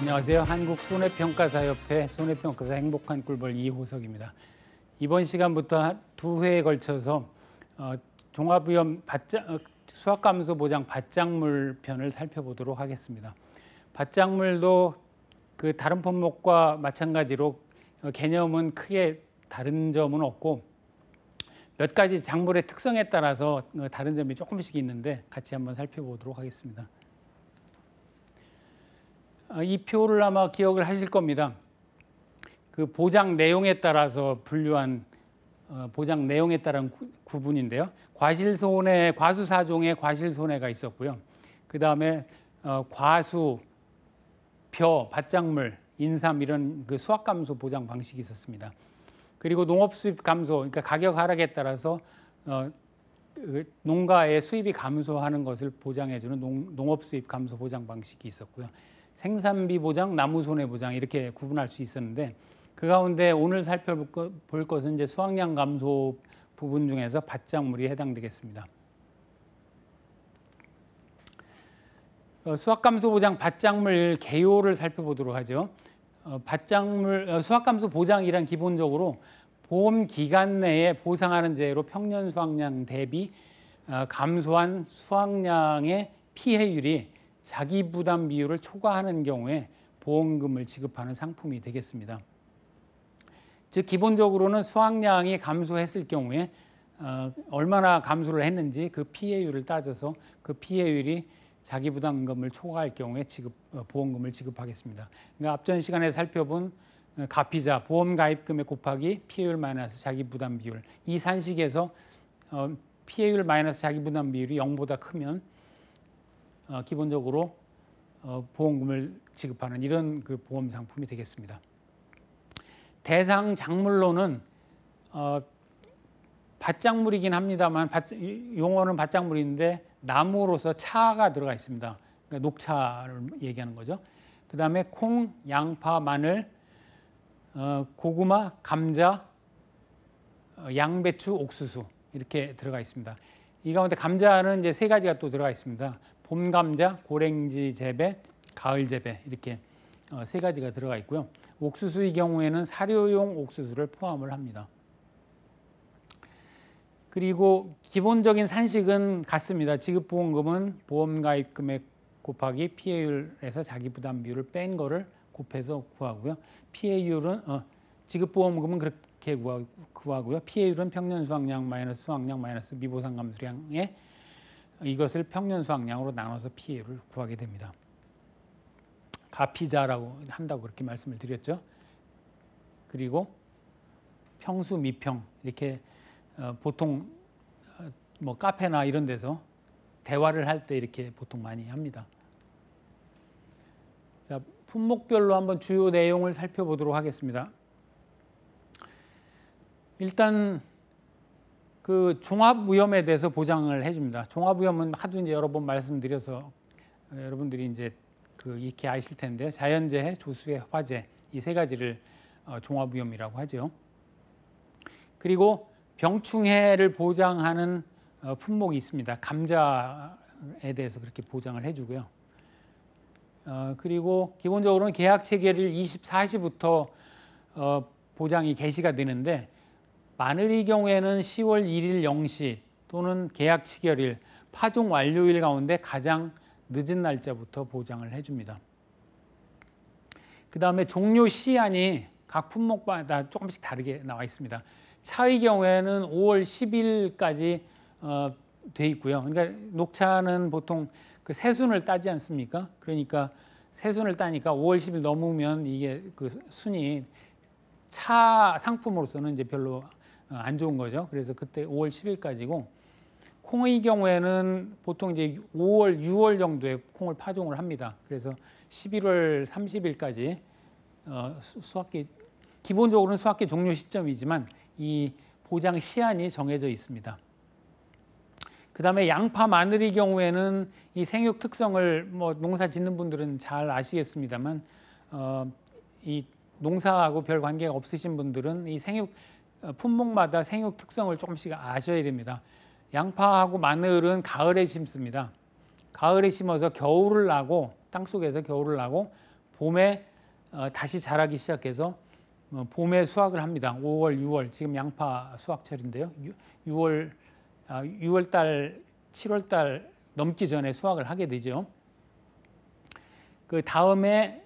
안녕하세요. 한국손해평가사협회 손해평가사 행복한 꿀벌 이호석입니다. 이번 시간부터 두 회에 걸쳐서 종합위험 수확감소 밭작물 편을 살펴보도록 하겠습니다. 밭작물도 그 다른 품목과 마찬가지로 개념은 크게 다른 점은 없고 몇 가지 작물의 특성에 따라서 다른 점이 조금씩 있는데 같이 한번 살펴보도록 하겠습니다. 이 표를 아마 기억을 하실 겁니다. 그 보장 내용에 따라서 분류한 보장 내용에 따른 구분인데요. 과실손해, 과수사종의 과실손해가 있었고요. 그 다음에 과수, 벼, 밭작물, 인삼 이런 그 수확감소 보장 방식이 있었습니다. 그리고 농업수입 감소, 그러니까 가격 하락에 따라서 농가의 수입이 감소하는 것을 보장해주는 농업수입 감소 보장 방식이 있었고요. 생산비 보장, 나무 손해 보장 이렇게 구분할 수 있었는데 그 가운데 오늘 살펴볼 것은 이제 수확량 감소 부분 중에서 밭작물이 해당되겠습니다. 수확감소 보장 밭작물 개요를 살펴보도록 하죠. 수확감소 보장이란 기본적으로 보험 기간 내에 보상하는 제로 평년 수확량 대비 감소한 수확량의 피해율이 자기 부담 비율을 초과하는 경우에 보험금을 지급하는 상품이 되겠습니다. 즉 기본적으로는 수확량이 감소했을 경우에 얼마나 감소를 했는지 그 피해율을 따져서 그 피해율이 자기 부담금을 초과할 경우에 보험금을 지급하겠습니다. 그러니까 앞전 시간에 살펴본 가피자 보험 가입금액 곱하기 피해율 마이너스 자기 부담 비율 이 산식에서 피해율 마이너스 자기 부담 비율이 0보다 크면 기본적으로 보험금을 지급하는 이런 그 보험 상품이 되겠습니다. 대상 작물로는 밭작물이긴 합니다만 용어는 밭작물인데 나무로서 차가 들어가 있습니다. 그러니까 녹차를 얘기하는 거죠. 그 다음에 콩, 양파, 마늘, 고구마, 감자, 양배추, 옥수수 이렇게 들어가 있습니다. 이 가운데 감자는 이제 세 가지가 또 들어가 있습니다. 봄 감자, 고랭지 재배, 가을 재배 이렇게 세 가지가 들어가 있고요. 옥수수의 경우에는 사료용 옥수수를 포함을 합니다. 그리고 기본적인 산식은 같습니다. 지급보험금은 보험가입금액 곱하기 피해율에서 자기부담 비율을 뺀 거를 곱해서 구하고요. 피해율은 지급보험금은 그렇게 구하고요. 피해율은 평년 수확량 마이너스 수확량 마이너스 미보상 감소량에 이것을 평년 수확량으로 나눠서 피해율을 구하게 됩니다. 가피자라고 한다고 그렇게 말씀을 드렸죠. 그리고 평수, 미평 이렇게 보통 뭐 카페나 이런 데서 대화를 할 때 이렇게 보통 많이 합니다. 자, 품목별로 한번 주요 내용을 살펴보도록 하겠습니다. 일단 그 종합위험에 대해서 보장을 해줍니다. 종합위험은 하도 이제 여러 번 말씀드려서 여러분들이 이제 그 익히 아실 텐데요. 자연재해, 조수해, 화재 이 세 가지를 종합위험이라고 하죠. 그리고 병충해를 보장하는 품목이 있습니다. 감자에 대해서 그렇게 보장을 해주고요. 그리고 기본적으로는 계약 체결일 24시부터 보장이 개시가 되는데 마늘의 경우에는 10월 1일 0시 또는 계약 체결일, 파종 완료일 가운데 가장 늦은 날짜부터 보장을 해줍니다. 그 다음에 종료 시한이 각 품목마다 조금씩 다르게 나와 있습니다. 차의 경우에는 5월 10일까지 돼 있고요. 그러니까 녹차는 보통 그 세순을 따지 않습니까? 그러니까 세순을 따니까 5월 10일 넘으면 이게 그 순이 차 상품으로서는 이제 별로 안 좋은 거죠. 그래서 그때 5월 10일까지고 콩의 경우에는 보통 이제 5월, 6월 정도에 콩을 파종을 합니다. 그래서 11월 30일까지 수확기 기본적으로는 수확기 종료 시점이지만 이 보장 시한이 정해져 있습니다. 그 다음에 양파, 마늘의 경우에는 이 생육 특성을 뭐 농사 짓는 분들은 잘 아시겠습니다만 이 농사하고 별 관계가 없으신 분들은 이 생육 품목마다 생육 특성을 조금씩 아셔야 됩니다. 양파하고 마늘은 가을에 심습니다. 가을에 심어서 겨울을 나고 땅속에서 겨울을 나고 봄에 다시 자라기 시작해서 봄에 수확을 합니다. 5월, 6월 지금 양파 수확철인데요. 6월 달, 7월 달 넘기 전에 수확을 하게 되죠. 그 다음에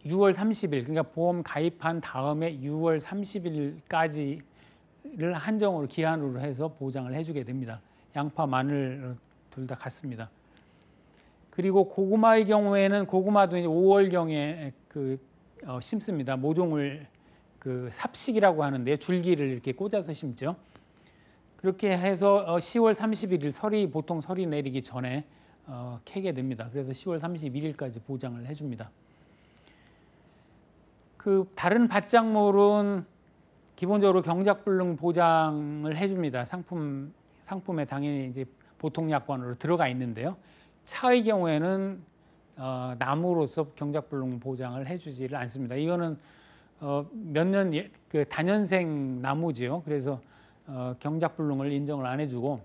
6월 30일, 그러니까 보험 가입한 다음에 6월 30일까지를 한정으로 기한으로 해서 보장을 해주게 됩니다. 양파, 마늘 둘 다 같습니다. 그리고 고구마의 경우에는 고구마도 이제 5월경에 심습니다. 모종을 삽식이라고 하는데 줄기를 이렇게 꽂아서 심죠. 그렇게 해서 10월 31일 보통 설이 내리기 전에 캐게 됩니다. 그래서 10월 31일까지 보장을 해줍니다. 다른 밭작물은 기본적으로 경작불능 보장을 해줍니다. 상품에 당연히 이제 보통약관으로 들어가 있는데요. 차의 경우에는 나무로서 경작불능 보장을 해주지를 않습니다. 이거는 몇 년 다년생 나무지요. 그래서 경작불능을 인정을 안 해주고,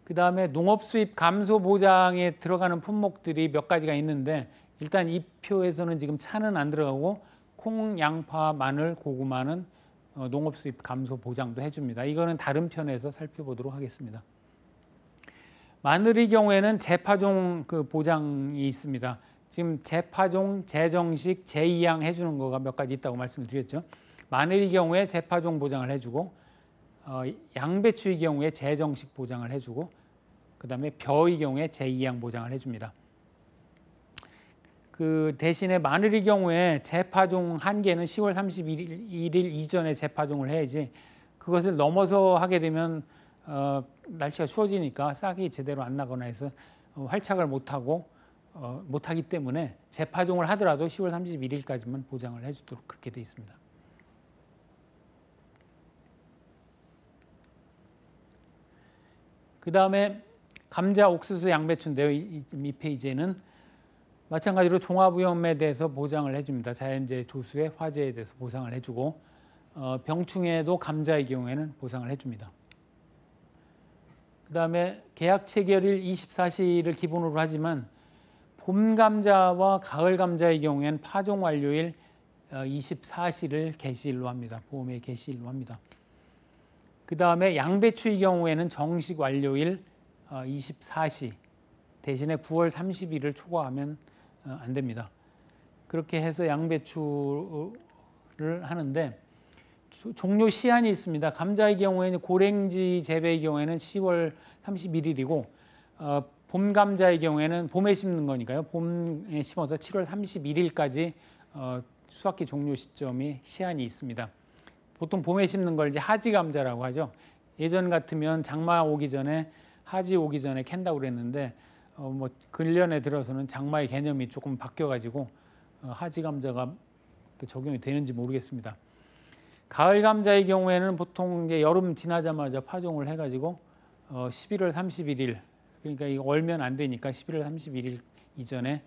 그 다음에 농업수입 감소 보장에 들어가는 품목들이 몇 가지가 있는데, 일단 이 표에서는 지금 차는 안 들어가고 콩, 양파, 마늘, 고구마는 농업수입 감소 보장도 해줍니다. 이거는 다른 편에서 살펴보도록 하겠습니다. 마늘의 경우에는 재파종 보장이 있습니다. 지금 재파종, 재정식, 재이양 해주는 거가 몇 가지 있다고 말씀을 드렸죠. 마늘의 경우에 재파종 보장을 해주고, 양배추의 경우에 재정식 보장을 해주고, 그 다음에 벼의 경우에 재이양 보장을 해줍니다. 대신에 마늘의 경우에 재파종 한계는 10월 31일 이전에 재파종을 해야지, 그것을 넘어서 하게 되면 날씨가 추워지니까 싹이 제대로 안 나거나 해서 활착을 못하기 때문에 재파종을 하더라도 10월 31일까지만 보장을 해주도록 그렇게 되어 있습니다. 그 다음에 감자, 옥수수, 양배추인데요. 이 페이지에는 마찬가지로 종합위험에 대해서 보장을 해줍니다. 자연재해, 조수해, 화재에 대해서 보상을 해주고, 병충해도 감자의 경우에는 보상을 해줍니다. 그 다음에 계약 체결일 24시를 기본으로 하지만 봄 감자와 가을 감자의 경우에는 파종 완료일 24시를 개시일로 합니다. 보험의 개시일로 합니다. 그 다음에 양배추의 경우에는 정식 완료일 24시 대신에 9월 30일을 초과하면 안 됩니다. 그렇게 해서 양배추를 하는데 종료 시한이 있습니다. 감자의 경우에는 고랭지 재배의 경우에는 10월 31일이고 봄 감자의 경우에는 봄에 심는 거니까요. 봄에 심어서 7월 31일까지 수확기 종료 시점이 시한이 있습니다. 보통 봄에 심는 걸 이제 하지 감자라고 하죠. 예전 같으면 장마 오기 전에 하지 오기 전에 캔다고 그랬는데 근년에 들어서는 장마의 개념이 조금 바뀌어가지고 하지 감자가 적용이 되는지 모르겠습니다. 가을 감자의 경우에는 보통 이제 여름 지나자마자 파종을 해가지고 11월 31일 그러니까 이 얼면 안 되니까 11월 31일 이전에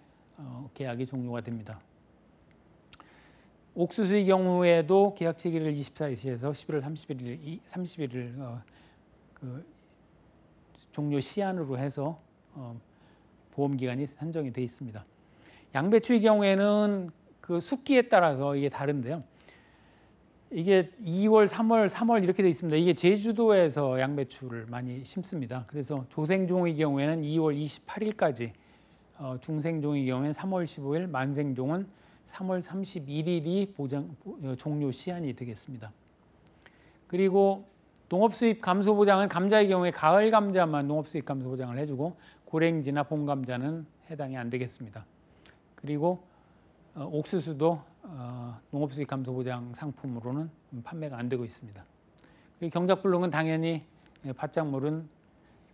계약이 종료가 됩니다. 옥수수의 경우에도 계약 체결일 24시에서 11월 31일 종료 시한으로 해서 보험 기간이 산정이 되어 있습니다. 양배추의 경우에는 숙기에 따라서 이게 다른데요. 이게 2월, 3월 이렇게 되어 있습니다. 이게 제주도에서 양배추를 많이 심습니다. 그래서 조생종의 경우에는 2월 28일까지, 중생종의 경우에는 3월 15일, 만생종은 3월 31일이 종료 시한이 되겠습니다. 그리고 농업수입 감소 보장은 감자의 경우에 가을 감자만 농업수입 감소 보장을 해주고 고랭지나 봄 감자는 해당이 안 되겠습니다. 그리고 옥수수도 농업수입 감소 보장 상품으로는 판매가 안 되고 있습니다. 그리고 경작불능은 당연히 밭작물은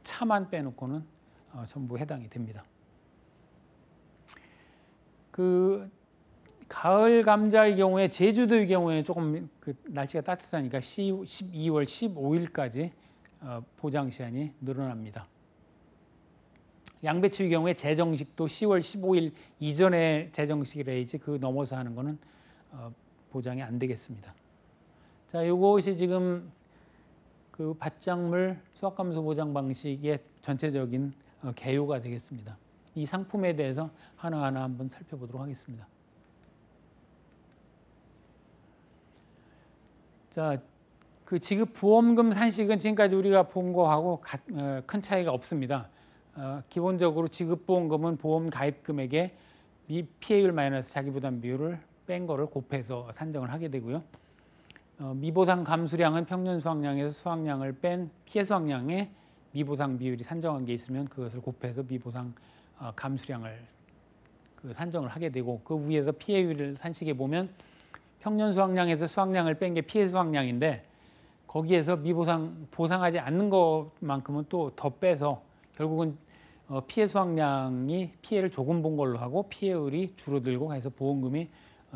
차만 빼놓고는 전부 해당이 됩니다. 가을 감자의 경우에 제주도의 경우에는 조금 날씨가 따뜻하니까 12월 15일까지 보장 시한이 늘어납니다. 양배추의 경우에 재정식도 10월 15일 이전에 재정식을 해야지 넘어서 하는 거는 보장이 안 되겠습니다. 자, 이것이 지금 밭작물 수확감소 보장 방식의 전체적인 개요가 되겠습니다. 이 상품에 대해서 하나하나 한번 살펴보도록 하겠습니다. 자, 그 지급 보험금 산식은 지금까지 우리가 본 거하고 큰 차이가 없습니다. 기본적으로 지급 보험금은 보험 가입 금액에 피해율 마이너스 자기 부담 비율을 뺀 거를 곱해서 산정을 하게 되고요. 미보상 감수량은 평년 수확량에서 수확량을 뺀 피해 수확량의 미보상 비율이 산정한 게 있으면 그것을 곱해서 미보상 감수량을 산정을 하게 되고, 그 위에서 피해율을 산식해 보면 평년 수확량에서 수확량을 뺀 게 피해 수확량인데 거기에서 보상하지 않는 것만큼은 또 더 빼서 결국은 피해 수확량이 피해를 조금 본 걸로 하고 피해율이 줄어들고 해서 보험금이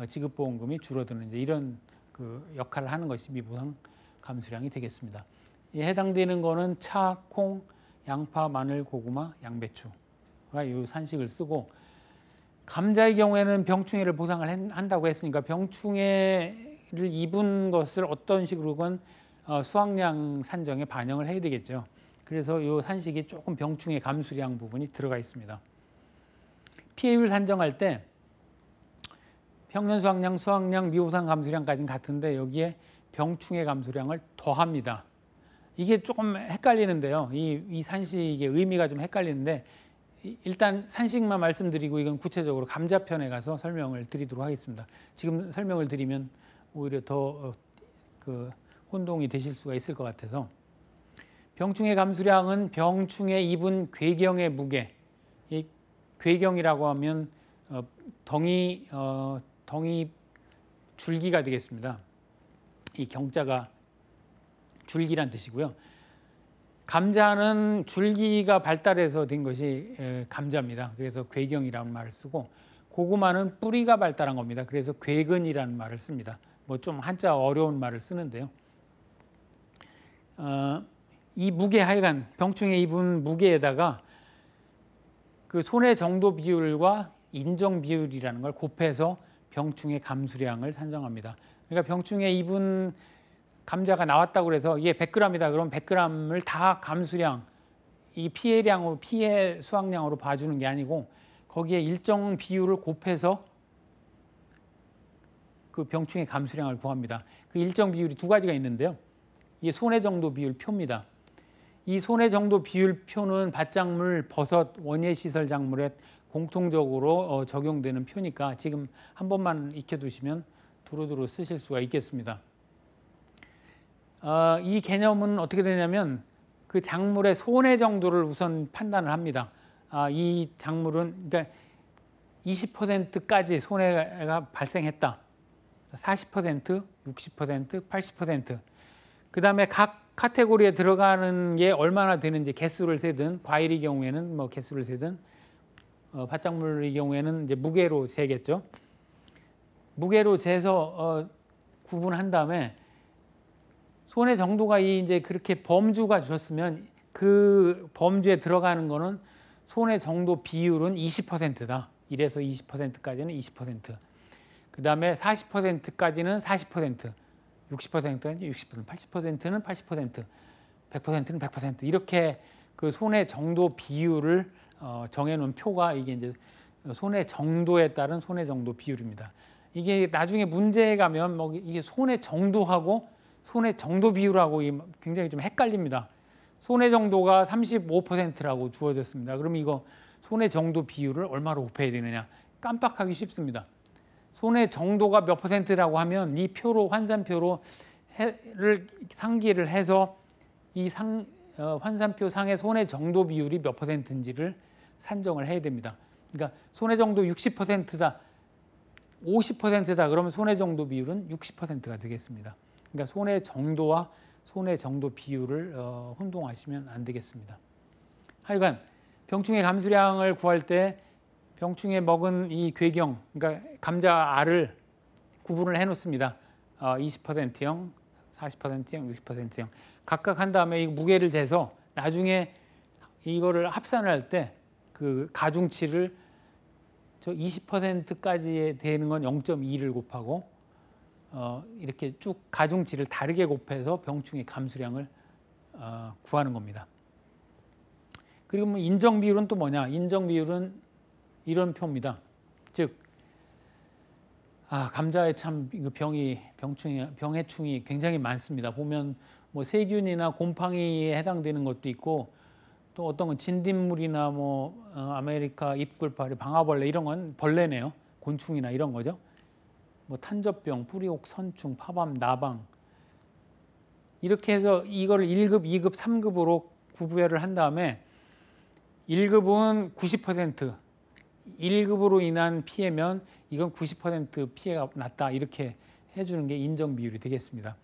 지급 보험금이 줄어드는 이제 이런 그 역할을 하는 것이 미보상 감수량이 되겠습니다. 해당되는 거는 차, 콩, 양파, 마늘, 고구마, 양배추가 이 산식을 쓰고, 감자의 경우에는 병충해를 보상을 한다고 했으니까 병충해를 입은 것을 어떤 식으로건 수확량 산정에 반영을 해야 되겠죠. 그래서 이 산식이 조금 병충해 감수량 부분이 들어가 있습니다. 피해율 산정할 때 평년 수확량, 수확량, 미보상 감수량까지는 같은데 여기에 병충해 감수량을 더합니다. 이게 조금 헷갈리는데요. 이 산식의 의미가 좀 헷갈리는데 일단 산식만 말씀드리고 이건 구체적으로 감자편에 가서 설명을 드리도록 하겠습니다. 지금 설명을 드리면 오히려 더 혼동이 되실 수가 있을 것 같아서, 병충해 감수량은 병충해 입은 궤경의 무게, 이 궤경이라고 하면 덩이 줄기가 되겠습니다. 이 경자가 줄기란 뜻이고요. 감자는 줄기가 발달해서 된 것이 감자입니다. 그래서 궤경이라는 말을 쓰고, 고구마는 뿌리가 발달한 겁니다. 그래서 궤근이라는 말을 씁니다. 뭐 좀 한자 어려운 말을 쓰는데요. 이 무게, 하여간 병충해 입은 무게에다가 그 손해 정도 비율과 인정 비율이라는 걸 곱해서 병충해 감수량을 산정합니다. 그러니까 병충해 입은 감자가 나왔다고 그래서 이게 100g이다 그러면 100g을 다 감수량, 이 피해량으로, 피해 수확량으로 봐주는 게 아니고 거기에 일정 비율을 곱해서 그 병충해 감수량을 구합니다. 그 일정 비율이 두 가지가 있는데요. 이게 손해 정도 비율 표입니다. 이 손해 정도 비율 표는 밭작물, 버섯, 원예 시설 작물에 공통적으로 적용되는 표니까 지금 한 번만 익혀두시면 두루두루 쓰실 수가 있겠습니다. 이 개념은 어떻게 되냐면 그 작물의 손해 정도를 우선 판단을 합니다. 이 작물은 그러니까 20%까지 손해가 발생했다. 40%, 60%, 80%. 그 다음에 각 카테고리에 들어가는 게 얼마나 되는지 개수를 세든, 과일의 경우에는 뭐 개수를 세든, 밭작물의 경우에는 이제 무게로 재겠죠. 무게로 재서 구분한 다음에 손해 정도가 이제 그렇게 범주가 줬으면 그 범주에 들어가는 거는 손해 정도 비율은 20%다. 1에서 20%까지는 20%. 그 다음에 40%까지는 40%, 60%는 60%, 80%는 80%, 100%는 100% 이렇게 그 손해 정도 비율을 정해놓은 표가 이게 이제 손해 정도에 따른 손해 정도 비율입니다. 이게 나중에 문제에 가면 뭐 이게 손해 정도하고 손해 정도 비율하고 굉장히 좀 헷갈립니다. 손해 정도가 35%라고 주어졌습니다. 그럼 이거 손해 정도 비율을 얼마로 곱해야 되느냐? 깜빡하기 쉽습니다. 손해 정도가 몇 %라고 하면 이 표로 환산표로 상기를 해서 이 환산표 상의 손해 정도 비율이 몇 %인지를 산정을 해야 됩니다. 그러니까 손해 정도 60%다, 50%다 그러면 손해 정도 비율은 60%가 되겠습니다. 그러니까 손해 정도와 손해 정도 비율을 혼동하시면 안 되겠습니다. 하여간 병충해 감수량을 구할 때 병충해 먹은 이 궤경, 그러니까 감자 알을 구분을 해놓습니다. 20%형, 40%형, 60%형 각각 한 다음에 이 무게를 재서 나중에 이거를 합산을 할 때 그 가중치를 저 20%까지 되는 건 0.2를 곱하고 이렇게 쭉 가중치를 다르게 곱해서 병충해 감수량을 구하는 겁니다. 그리고 뭐 인정 비율은 또 뭐냐? 인정 비율은 이런 표입니다. 즉 감자에 참 병해충이 굉장히 많습니다. 보면 뭐 세균이나 곰팡이에 해당되는 것도 있고 또 어떤 건 진딧물이나 아메리카 잎굴파리, 방아벌레 이런 건 벌레네요. 곤충이나 이런 거죠. 뭐 탄저병, 뿌리옥, 선충, 파밤, 나방 이렇게 해서 이거를 1급, 2급, 3급으로 구분을 한 다음에 1급은 90%, 1급으로 인한 피해면 이건 90% 피해가 났다 이렇게 해주는 게 인정 비율이 되겠습니다.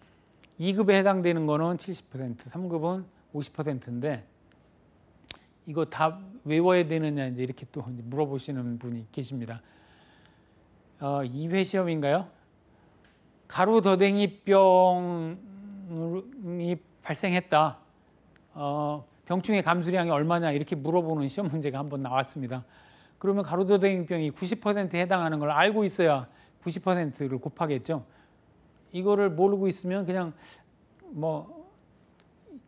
2급에 해당되는 거는 70%, 3급은 50%인데 이거 다 외워야 되느냐 이렇게 또 물어보시는 분이 계십니다. 2회 시험인가요? 가루더댕이병이 발생했다. 병충해 감수량이 얼마냐 이렇게 물어보는 시험 문제가 한번 나왔습니다. 그러면 가루더댕이병이 90%에 해당하는 걸 알고 있어야 90%를 곱하겠죠. 이거를 모르고 있으면 그냥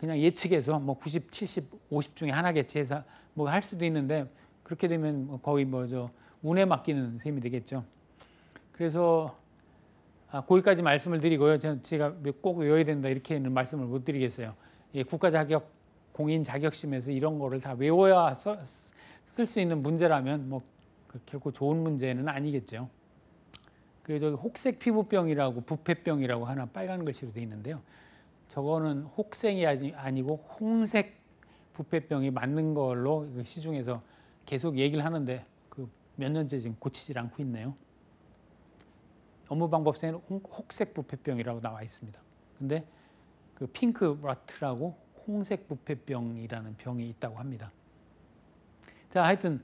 예측해서 90, 70, 50 중에 하나겠지 해서 할 수도 있는데 그렇게 되면 거의 운에 맡기는 셈이 되겠죠. 그래서 거기까지 말씀을 드리고요. 제가 꼭 외워야 된다 이렇게는 말씀을 못 드리겠어요. 국가 자격, 공인 자격심에서 이런 거를 다 외워야 쓸 수 있는 문제라면 결코 좋은 문제는 아니겠죠. 그리고 저기 혹색 피부병이라고 부패병이라고 하나 빨간 글씨로 되어 있는데요. 저거는 혹색이 아니고 홍색 부패병이 맞는 걸로 시중에서 계속 얘기를 하는데 몇 년째 지금 고치질 않고 있네요. 업무방법상에는 혹색 부패병이라고 나와 있습니다. 근데 핑크 라트라고 홍색 부패병이라는 병이 있다고 합니다. 자, 하여튼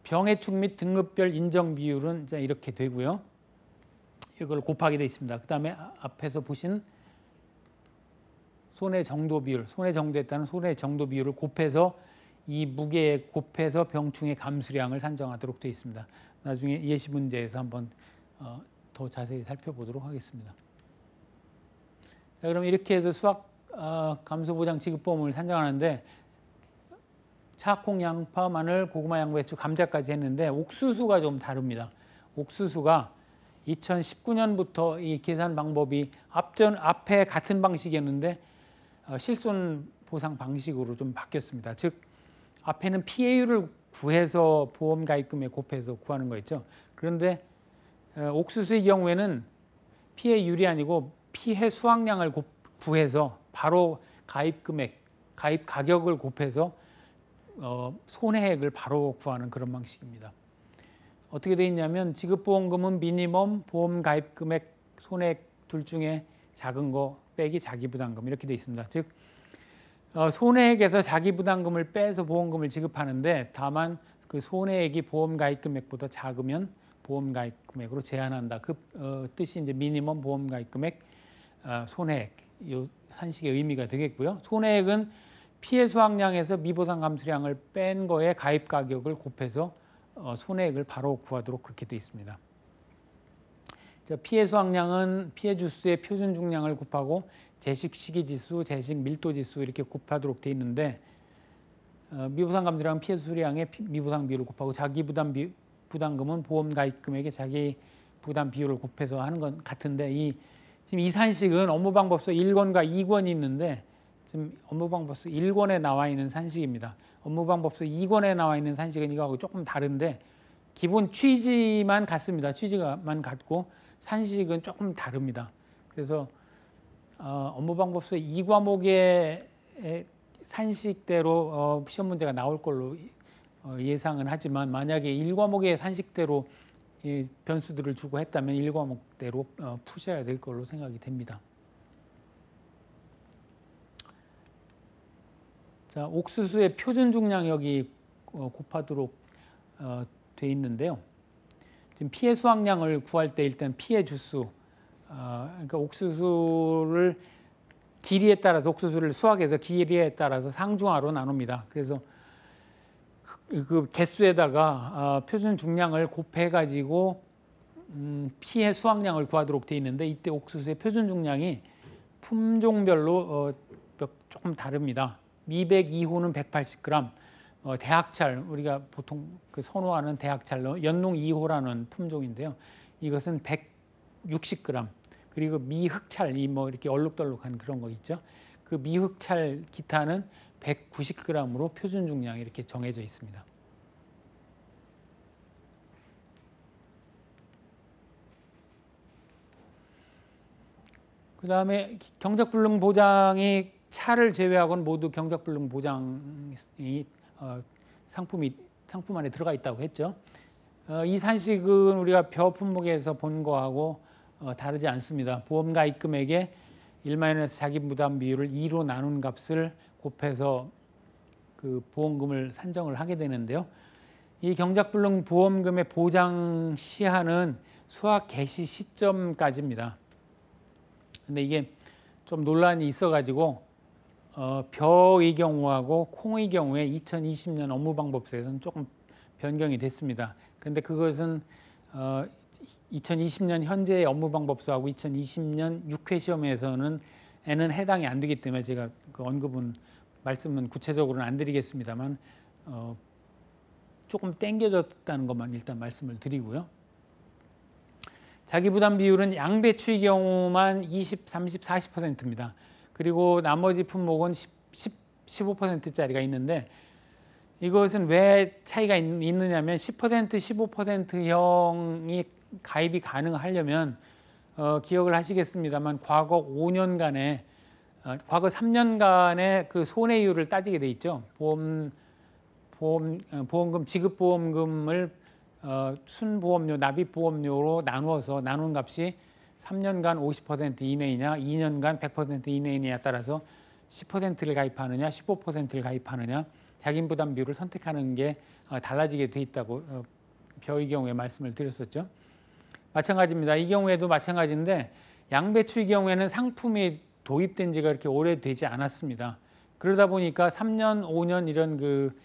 병해충 및 등급별 인정 비율은 이렇게 되고요. 이걸 곱하게 되어 있습니다. 그 다음에 앞에서 보신 손해 정도 비율, 손해 정도에 따른 손해 정도 비율을 곱해서 이 무게에 곱해서 병충해 감수량을 산정하도록 되어 있습니다. 나중에 예시 문제에서 한번 더 자세히 살펴보도록 하겠습니다. 자, 그럼 이렇게 해서 수학 감소보장 지급보험을 산정하는데 차콩, 양파, 마늘, 고구마, 양배, 배추, 감자까지 했는데 옥수수가 좀 다릅니다. 옥수수가 2019년부터 이 계산 방법이 앞에 같은 방식이었는데 실손 보상 방식으로 좀 바뀌었습니다. 즉 앞에는 피해율을 구해서 보험 가입금에 곱해서 구하는 거였죠. 그런데 옥수수의 경우에는 피해율이 아니고 피해 수확량을 구해서 바로 가입 금액, 가입 가격을 곱해서 손해액을 바로 구하는 그런 방식입니다. 어떻게 되어 있냐면 지급보험금은 미니멈, 보험 가입 금액, 손해액 둘 중에 작은 거 빼기 자기부담금 이렇게 되어 있습니다. 즉 손해액에서 자기부담금을 빼서 보험금을 지급하는데 다만 그 손해액이 보험 가입 금액보다 작으면 보험 가입 금액으로 제한한다. 그 뜻이 이제 미니멈 보험 가입 금액, 손해액 이 한식의 의미가 되겠고요. 손해액은 피해 수확량에서 미보상 감수량을 뺀 거에 가입 가격을 곱해서 손해액을 바로 구하도록 그렇게 되어 있습니다. 피해 수확량은 피해 주수의 표준 중량을 곱하고 재식 시기 지수, 재식 밀도 지수 이렇게 곱하도록 되어 있는데 미보상 감수량은 피해 수량의 미보상 비율을 곱하고 부담금은 보험 가입 금액의 자기 부담 비율을 곱해서 하는 건 같은데 지금 이 산식은 업무방법서 1권과 2권이 있는데 지금 업무방법서 1권에 나와 있는 산식입니다. 업무방법서 2권에 나와 있는 산식은 이거하고 조금 다른데 기본 취지만 같습니다. 취지만 같고 산식은 조금 다릅니다. 그래서 업무방법서 2과목의 산식대로 시험 문제가 나올 걸로 예상은 하지만 만약에 1과목의 산식대로 변수들을 주고 했다면 1과목대로 푸셔야 될 걸로 생각이 됩니다. 자, 옥수수의 표준 중량 여기 곱하도록 돼 있는데요. 지금 피해 수확량을 구할 때 일단 피해 주수, 그러니까 옥수수를 길이에 따라서 옥수수를 수확해서 길이에 따라서 상중하로 나눕니다. 그래서 그 개수에다가 표준 중량을 곱해가지고 피해 수확량을 구하도록 돼 있는데 이때 옥수수의 표준 중량이 품종별로 조금 다릅니다. 미백 2호는 180g, 대학찰, 우리가 보통 그 선호하는 대학찰 연농 2호라는 품종인데요. 이것은 160g, 그리고 미흑찰, 이 뭐 이렇게 얼룩덜룩한 그런 거 있죠. 그 미흑찰 기타는 190g으로 표준 중량이 이렇게 정해져 있습니다. 그 다음에 경작불능 보장이 차를 제외하고는 모두 경작불능 보장이 상품 안에 들어가 있다고 했죠. 이 산식은 우리가 벼 품목에서 본 거하고 다르지 않습니다. 보험가입 금액의 1 자기 부담 비율을 2로 나눈 값을 곱해서 그 보험금을 산정을 하게 되는데요. 이 경작불능 보험금의 보장 시한은 수확 개시 시점까지입니다. 근데 이게 좀 논란이 있어가지고 벼의 경우하고 콩의 경우에 2020년 업무방법서에서는 조금 변경이 됐습니다. 그런데 그것은 2020년 현재의 업무방법서하고 2020년 6회 시험에서는 해당이 안 되기 때문에 제가 그 말씀은 구체적으로는 안 드리겠습니다만 조금 땡겨졌다는 것만 일단 말씀을 드리고요. 자기 부담 비율은 양배추의 경우만 20, 30, 40%입니다. 그리고 나머지 품목은 15%짜리가 있는데 이것은 왜 차이가 있느냐면 10%, 15%형이 가입이 가능하려면 기억을 하시겠습니다만 과거 5년간의 과거 3년간의 그 손해율을 따지게 돼 있죠. 보험금 지급보험금을 순보험료, 납입보험료로 나누어서 나눈 값이 3년간 50% 이내이냐 2년간 100% 이내이냐에 따라서 10%를 가입하느냐 15%를 가입하느냐 자기부담 비율을 선택하는 게 달라지게 돼 있다고 벼의 경우에 말씀을 드렸었죠. 마찬가지입니다. 이 경우에도 마찬가지인데 양배추의 경우에는 상품이 도입된 지가 그렇게 오래되지 않았습니다. 그러다 보니까 3년, 5년 이런 그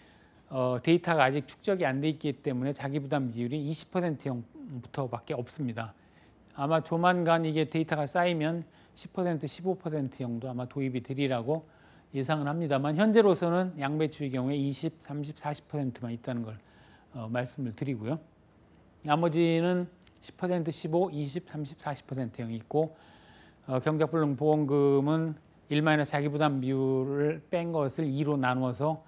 데이터가 아직 축적이 안 돼 있기 때문에 자기부담 비율이 20%형부터밖에 없습니다. 아마 조만간 이게 데이터가 쌓이면 10%, 15%형도 아마 도입이 되리라고 예상을 합니다만 현재로서는 양배추의 경우에 20, 30, 40%만 있다는 걸 말씀을 드리고요. 나머지는 10%, 15, 20, 30, 40%형이 있고 경작불능 보험금은 1 자기부담 비율을 뺀 것을 2로 나누어서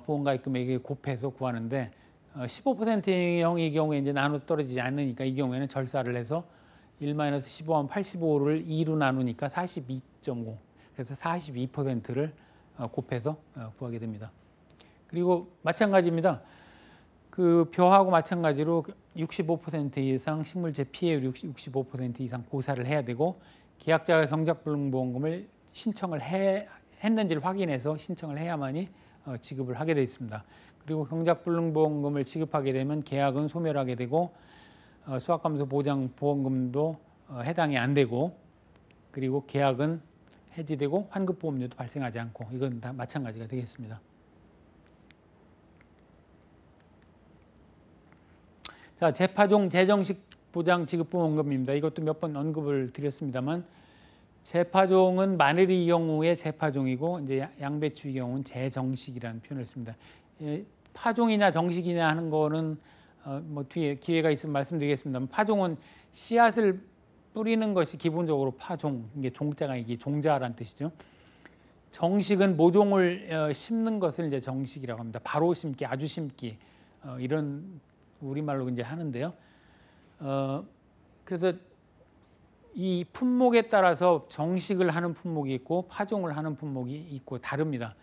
보험가입 금액에 곱해서 구하는데 15%형의 경우에 이제 나눠 떨어지지 않으니까 이 경우에는 절사를 해서 1-15하면 85를 2로 나누니까 42.5 그래서 42%를 곱해서 구하게 됩니다. 그리고 마찬가지입니다. 그 벼하고 마찬가지로 65% 이상 식물재 피해율 65% 이상 고사를 해야 되고 계약자가 경작불능보험금을 신청을 했는지를 확인해서 신청을 해야만이 지급을 하게 되어 있습니다. 그리고 경작불능보험금을 지급하게 되면 계약은 소멸하게 되고 수확감소 보장 보험금도 해당이 안 되고 그리고 계약은 해지되고 환급보험료도 발생하지 않고 이건 다 마찬가지가 되겠습니다. 자, 재파종 재정식 보장 지급보험금입니다. 이것도 몇 번 언급을 드렸습니다만 재파종은 마늘의 경우에 재파종이고 이제 양배추의 경우는 재정식이라는 표현을 씁니다. 파종이냐 정식이냐 하는 거는 뭐 뒤에 기회가 있으면 말씀드리겠습니다만 파종은 씨앗을 뿌리는 것이 기본적으로 파종, 이게 종자가 이게 종자라는 뜻이죠. 정식은 모종을 심는 것을 이제 정식이라고 합니다. 바로 심기, 아주 심기 이런 우리말로 이제 하는데요. 그래서 이 품목에 따라서 정식을 하는 품목이 있고 파종을 하는 품목이 있고 다릅니다.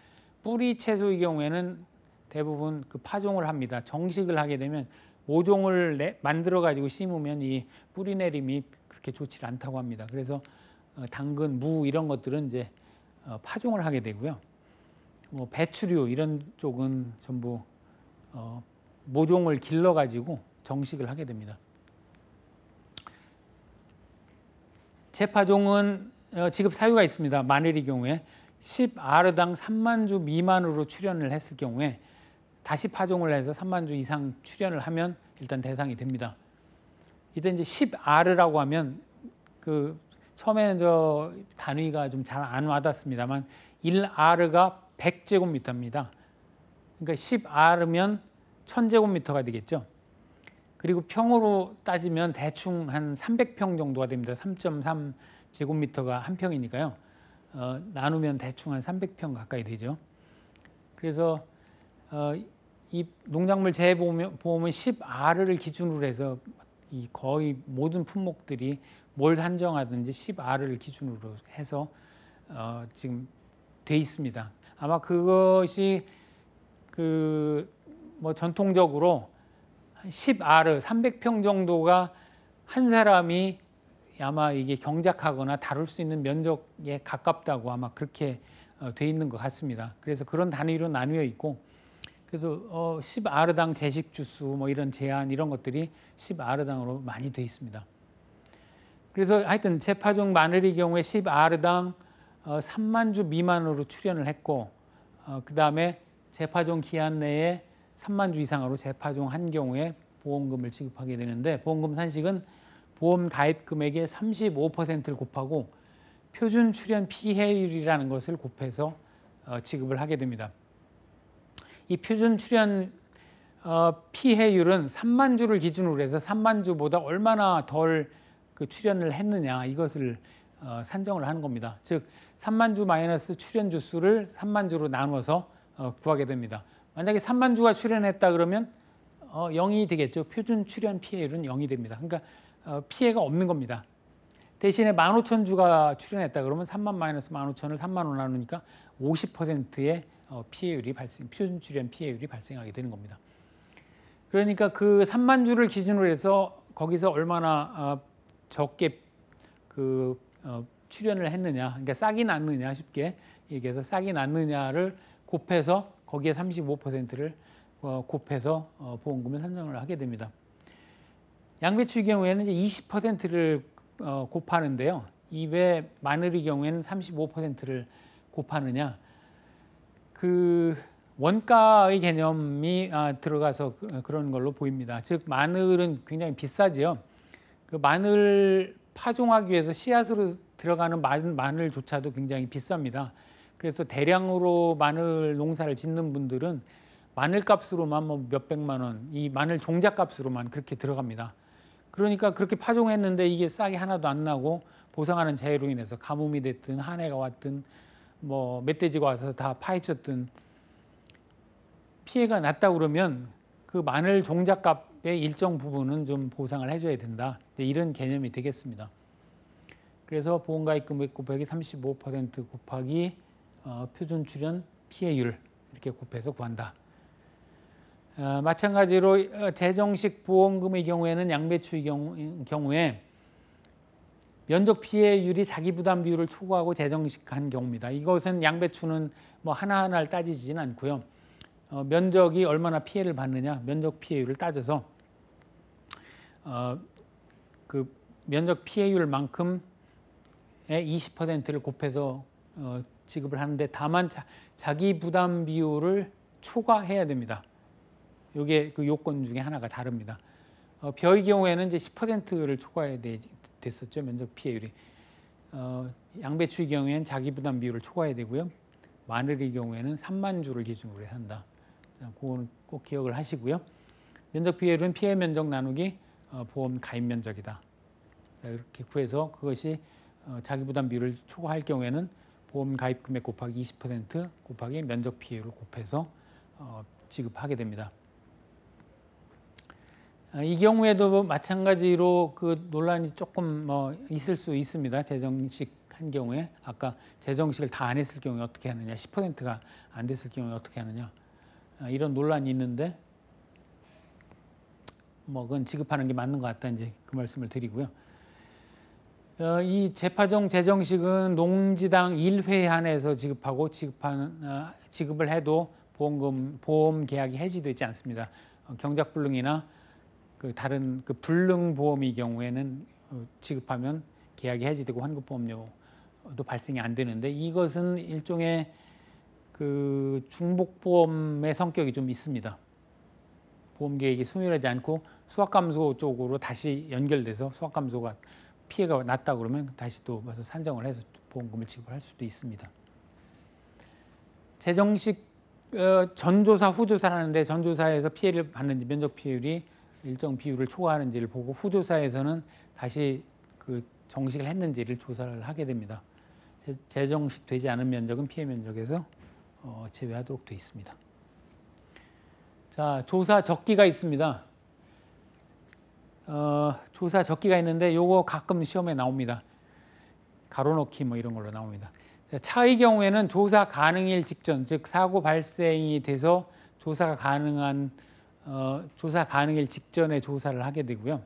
뿌리 채소의 경우에는 대부분 그 파종을 합니다. 정식을 하게 되면 모종을 만들어 가지고 심으면 이 뿌리 내림이 그렇게 좋지 않다고 합니다. 그래서 당근, 무 이런 것들은 이제 파종을 하게 되고요. 뭐 배추류 이런 쪽은 전부 모종을 길러 가지고 정식을 하게 됩니다. 재파종은 지급 사유가 있습니다. 마늘의 경우에 10R당 3만 주 미만으로 출현을 했을 경우에 다시 파종을 해서 3만 주 이상 출현을 하면 일단 대상이 됩니다. 이때 이제 10R라고 하면 그 처음에는 저 단위가 좀 잘 안 와닿습니다만 1R가 100제곱미터입니다. 그러니까 10R면 1000제곱미터가 되겠죠. 그리고 평으로 따지면 대충 한 300평 정도가 됩니다. 3.3제곱미터가 한 평이니까요. 나누면 대충 한 300평 가까이 되죠. 그래서 이 농작물 재보험은 10R을 기준으로 해서 이 거의 모든 품목들이 뭘 산정하든지 10R을 기준으로 해서 지금 돼 있습니다. 아마 그것이 뭐 전통적으로 10R 300평 정도가 한 사람이 아마 이게 경작하거나 다룰 수 있는 면적에 가깝다고 아마 그렇게 돼 있는 것 같습니다. 그래서 그런 단위로 나뉘어 있고, 그래서 10R당 제식 주수 뭐 이런 제한 이런 것들이 10R당으로 많이 돼 있습니다. 그래서 하여튼 재파종 마늘의 경우에 10R당 3만 주 미만으로 출현을 했고, 그 다음에 재파종 기한 내에 3만 주 이상으로 재파종한 경우에 보험금을 지급하게 되는데, 보험금 산식은 보험 가입 금액의 35%를 곱하고 표준 출현 피해율이라는 것을 곱해서 지급을 하게 됩니다. 이 표준 출현 피해율은 3만 주를 기준으로 해서 3만 주보다 얼마나 덜 그 출현을 했느냐 이것을 산정을 하는 겁니다. 즉 3만 주 마이너스 출현 주수를 3만 주로 나눠서 구하게 됩니다. 만약에 3만 주가 출현했다 그러면 0이 되겠죠. 표준 출현 피해율은 0이 됩니다. 그러니까 피해가 없는 겁니다. 대신에 15,000주가 출현했다 그러면 3만 마이너스 15,000을 3만으로 나누니까 50%의 피해율이 표준 출현 피해율이 발생하게 되는 겁니다. 그러니까 그 3만 주를 기준으로 해서 거기서 얼마나 적게 출현을 했느냐, 그러니까 싹이 났느냐, 쉽게 얘기해서 싹이 났느냐를 곱해서 거기에 35%를 곱해서 보험금을 산정을 하게 됩니다. 양배추의 경우에는 이제 20%를 곱하는데요. 이 왜 마늘의 경우에는 35%를 곱하느냐? 그 원가의 개념이 들어가서 그런 걸로 보입니다. 즉 마늘은 굉장히 비싸지요. 그 마늘 파종하기 위해서 씨앗으로 들어가는 마늘조차도 굉장히 비쌉니다. 그래서 대량으로 마늘 농사를 짓는 분들은 마늘값으로만 뭐 몇백만 원, 이 마늘 종잣값으로만 그렇게 들어갑니다. 그러니까 그렇게 파종했는데 이게 싹이 하나도 안 나고 보상하는 재해로 인해서 가뭄이 됐든 한 해가 왔든 뭐 멧돼지가 와서 다 파헤쳤든 피해가 났다 그러면 그 마늘 종잣값의 일정 부분은 좀 보상을 해줘야 된다. 이런 개념이 되겠습니다. 그래서 보험가입 금액 곱하기 35% 곱하기 표준 출현 피해율 이렇게 곱해서 구한다. 마찬가지로 재정식 보험금의 경우에는 양배추의 경우에 면적 피해율이 자기 부담 비율을 초과하고 재정식한 경우입니다. 이것은 양배추는 뭐 하나하나를 따지지는 않고요. 면적이 얼마나 피해를 받느냐 면적 피해율을 따져서 그 면적 피해율만큼의 20%를 곱해서 지급을 하는데, 다만 자기 부담 비율을 초과해야 됩니다. 이게 그 요건 중에 하나가 다릅니다. 벼의 경우에는 이제 10%를 초과해야 됐었죠, 면적 피해율이. 양배추의 경우에는 자기 부담 비율을 초과해야 되고요. 마늘의 경우에는 3만 주를 기준으로 한다. 그거는 꼭 기억을 하시고요. 면적 피해율은 피해 면적 나누기 보험 가입 면적이다. 이렇게 구해서 그것이 자기 부담 비율을 초과할 경우에는 보험 가입 금액 곱하기 20% 곱하기 면적 피해율을 곱해서 지급하게 됩니다. 이 경우에도 마찬가지로 그 논란이 조금 있을 수 있습니다. 재정식 한 경우에 아까 재정식을 다 안 했을 경우에 어떻게 하느냐, 10%가 안 됐을 경우에 어떻게 하느냐, 이런 논란이 있는데 뭐 그건 지급하는 게 맞는 것 같다, 이제 그 말씀을 드리고요. 이 재파종 재정식은 농지당 1회 한해서 지급하고 지급을 해도 보험 계약이 해지되지 않습니다. 경작불능이나 그 다른 그 불능 보험의 경우에는 지급하면 계약이 해지되고 환급보험료도 발생이 안 되는데, 이것은 일종의 그 중복보험의 성격이 좀 있습니다. 보험 계획이 소멸하지 않고 수확감소 쪽으로 다시 연결돼서 수확감소가 피해가 났다 그러면 다시 또 산정을 해서 보험금을 지급할 수도 있습니다. 재정식 전조사, 후조사라는데 전조사에서 피해를 받는지 면적 피해율이 일정 비율을 초과하는지를 보고 후조사에서는 다시 그 정식을 했는지를 조사를 하게 됩니다. 재정식되지 않은 면적은 피해 면적에서 제외하도록 되어 있습니다. 자, 조사 적기가 있습니다. 조사 적기가 있는데 요거 가끔 시험에 나옵니다. 가로넣기 뭐 이런 걸로 나옵니다. 차의 경우에는 조사 가능일 직전, 즉 사고 발생이 돼서 조사 가능일 직전에 조사를 하게 되고요.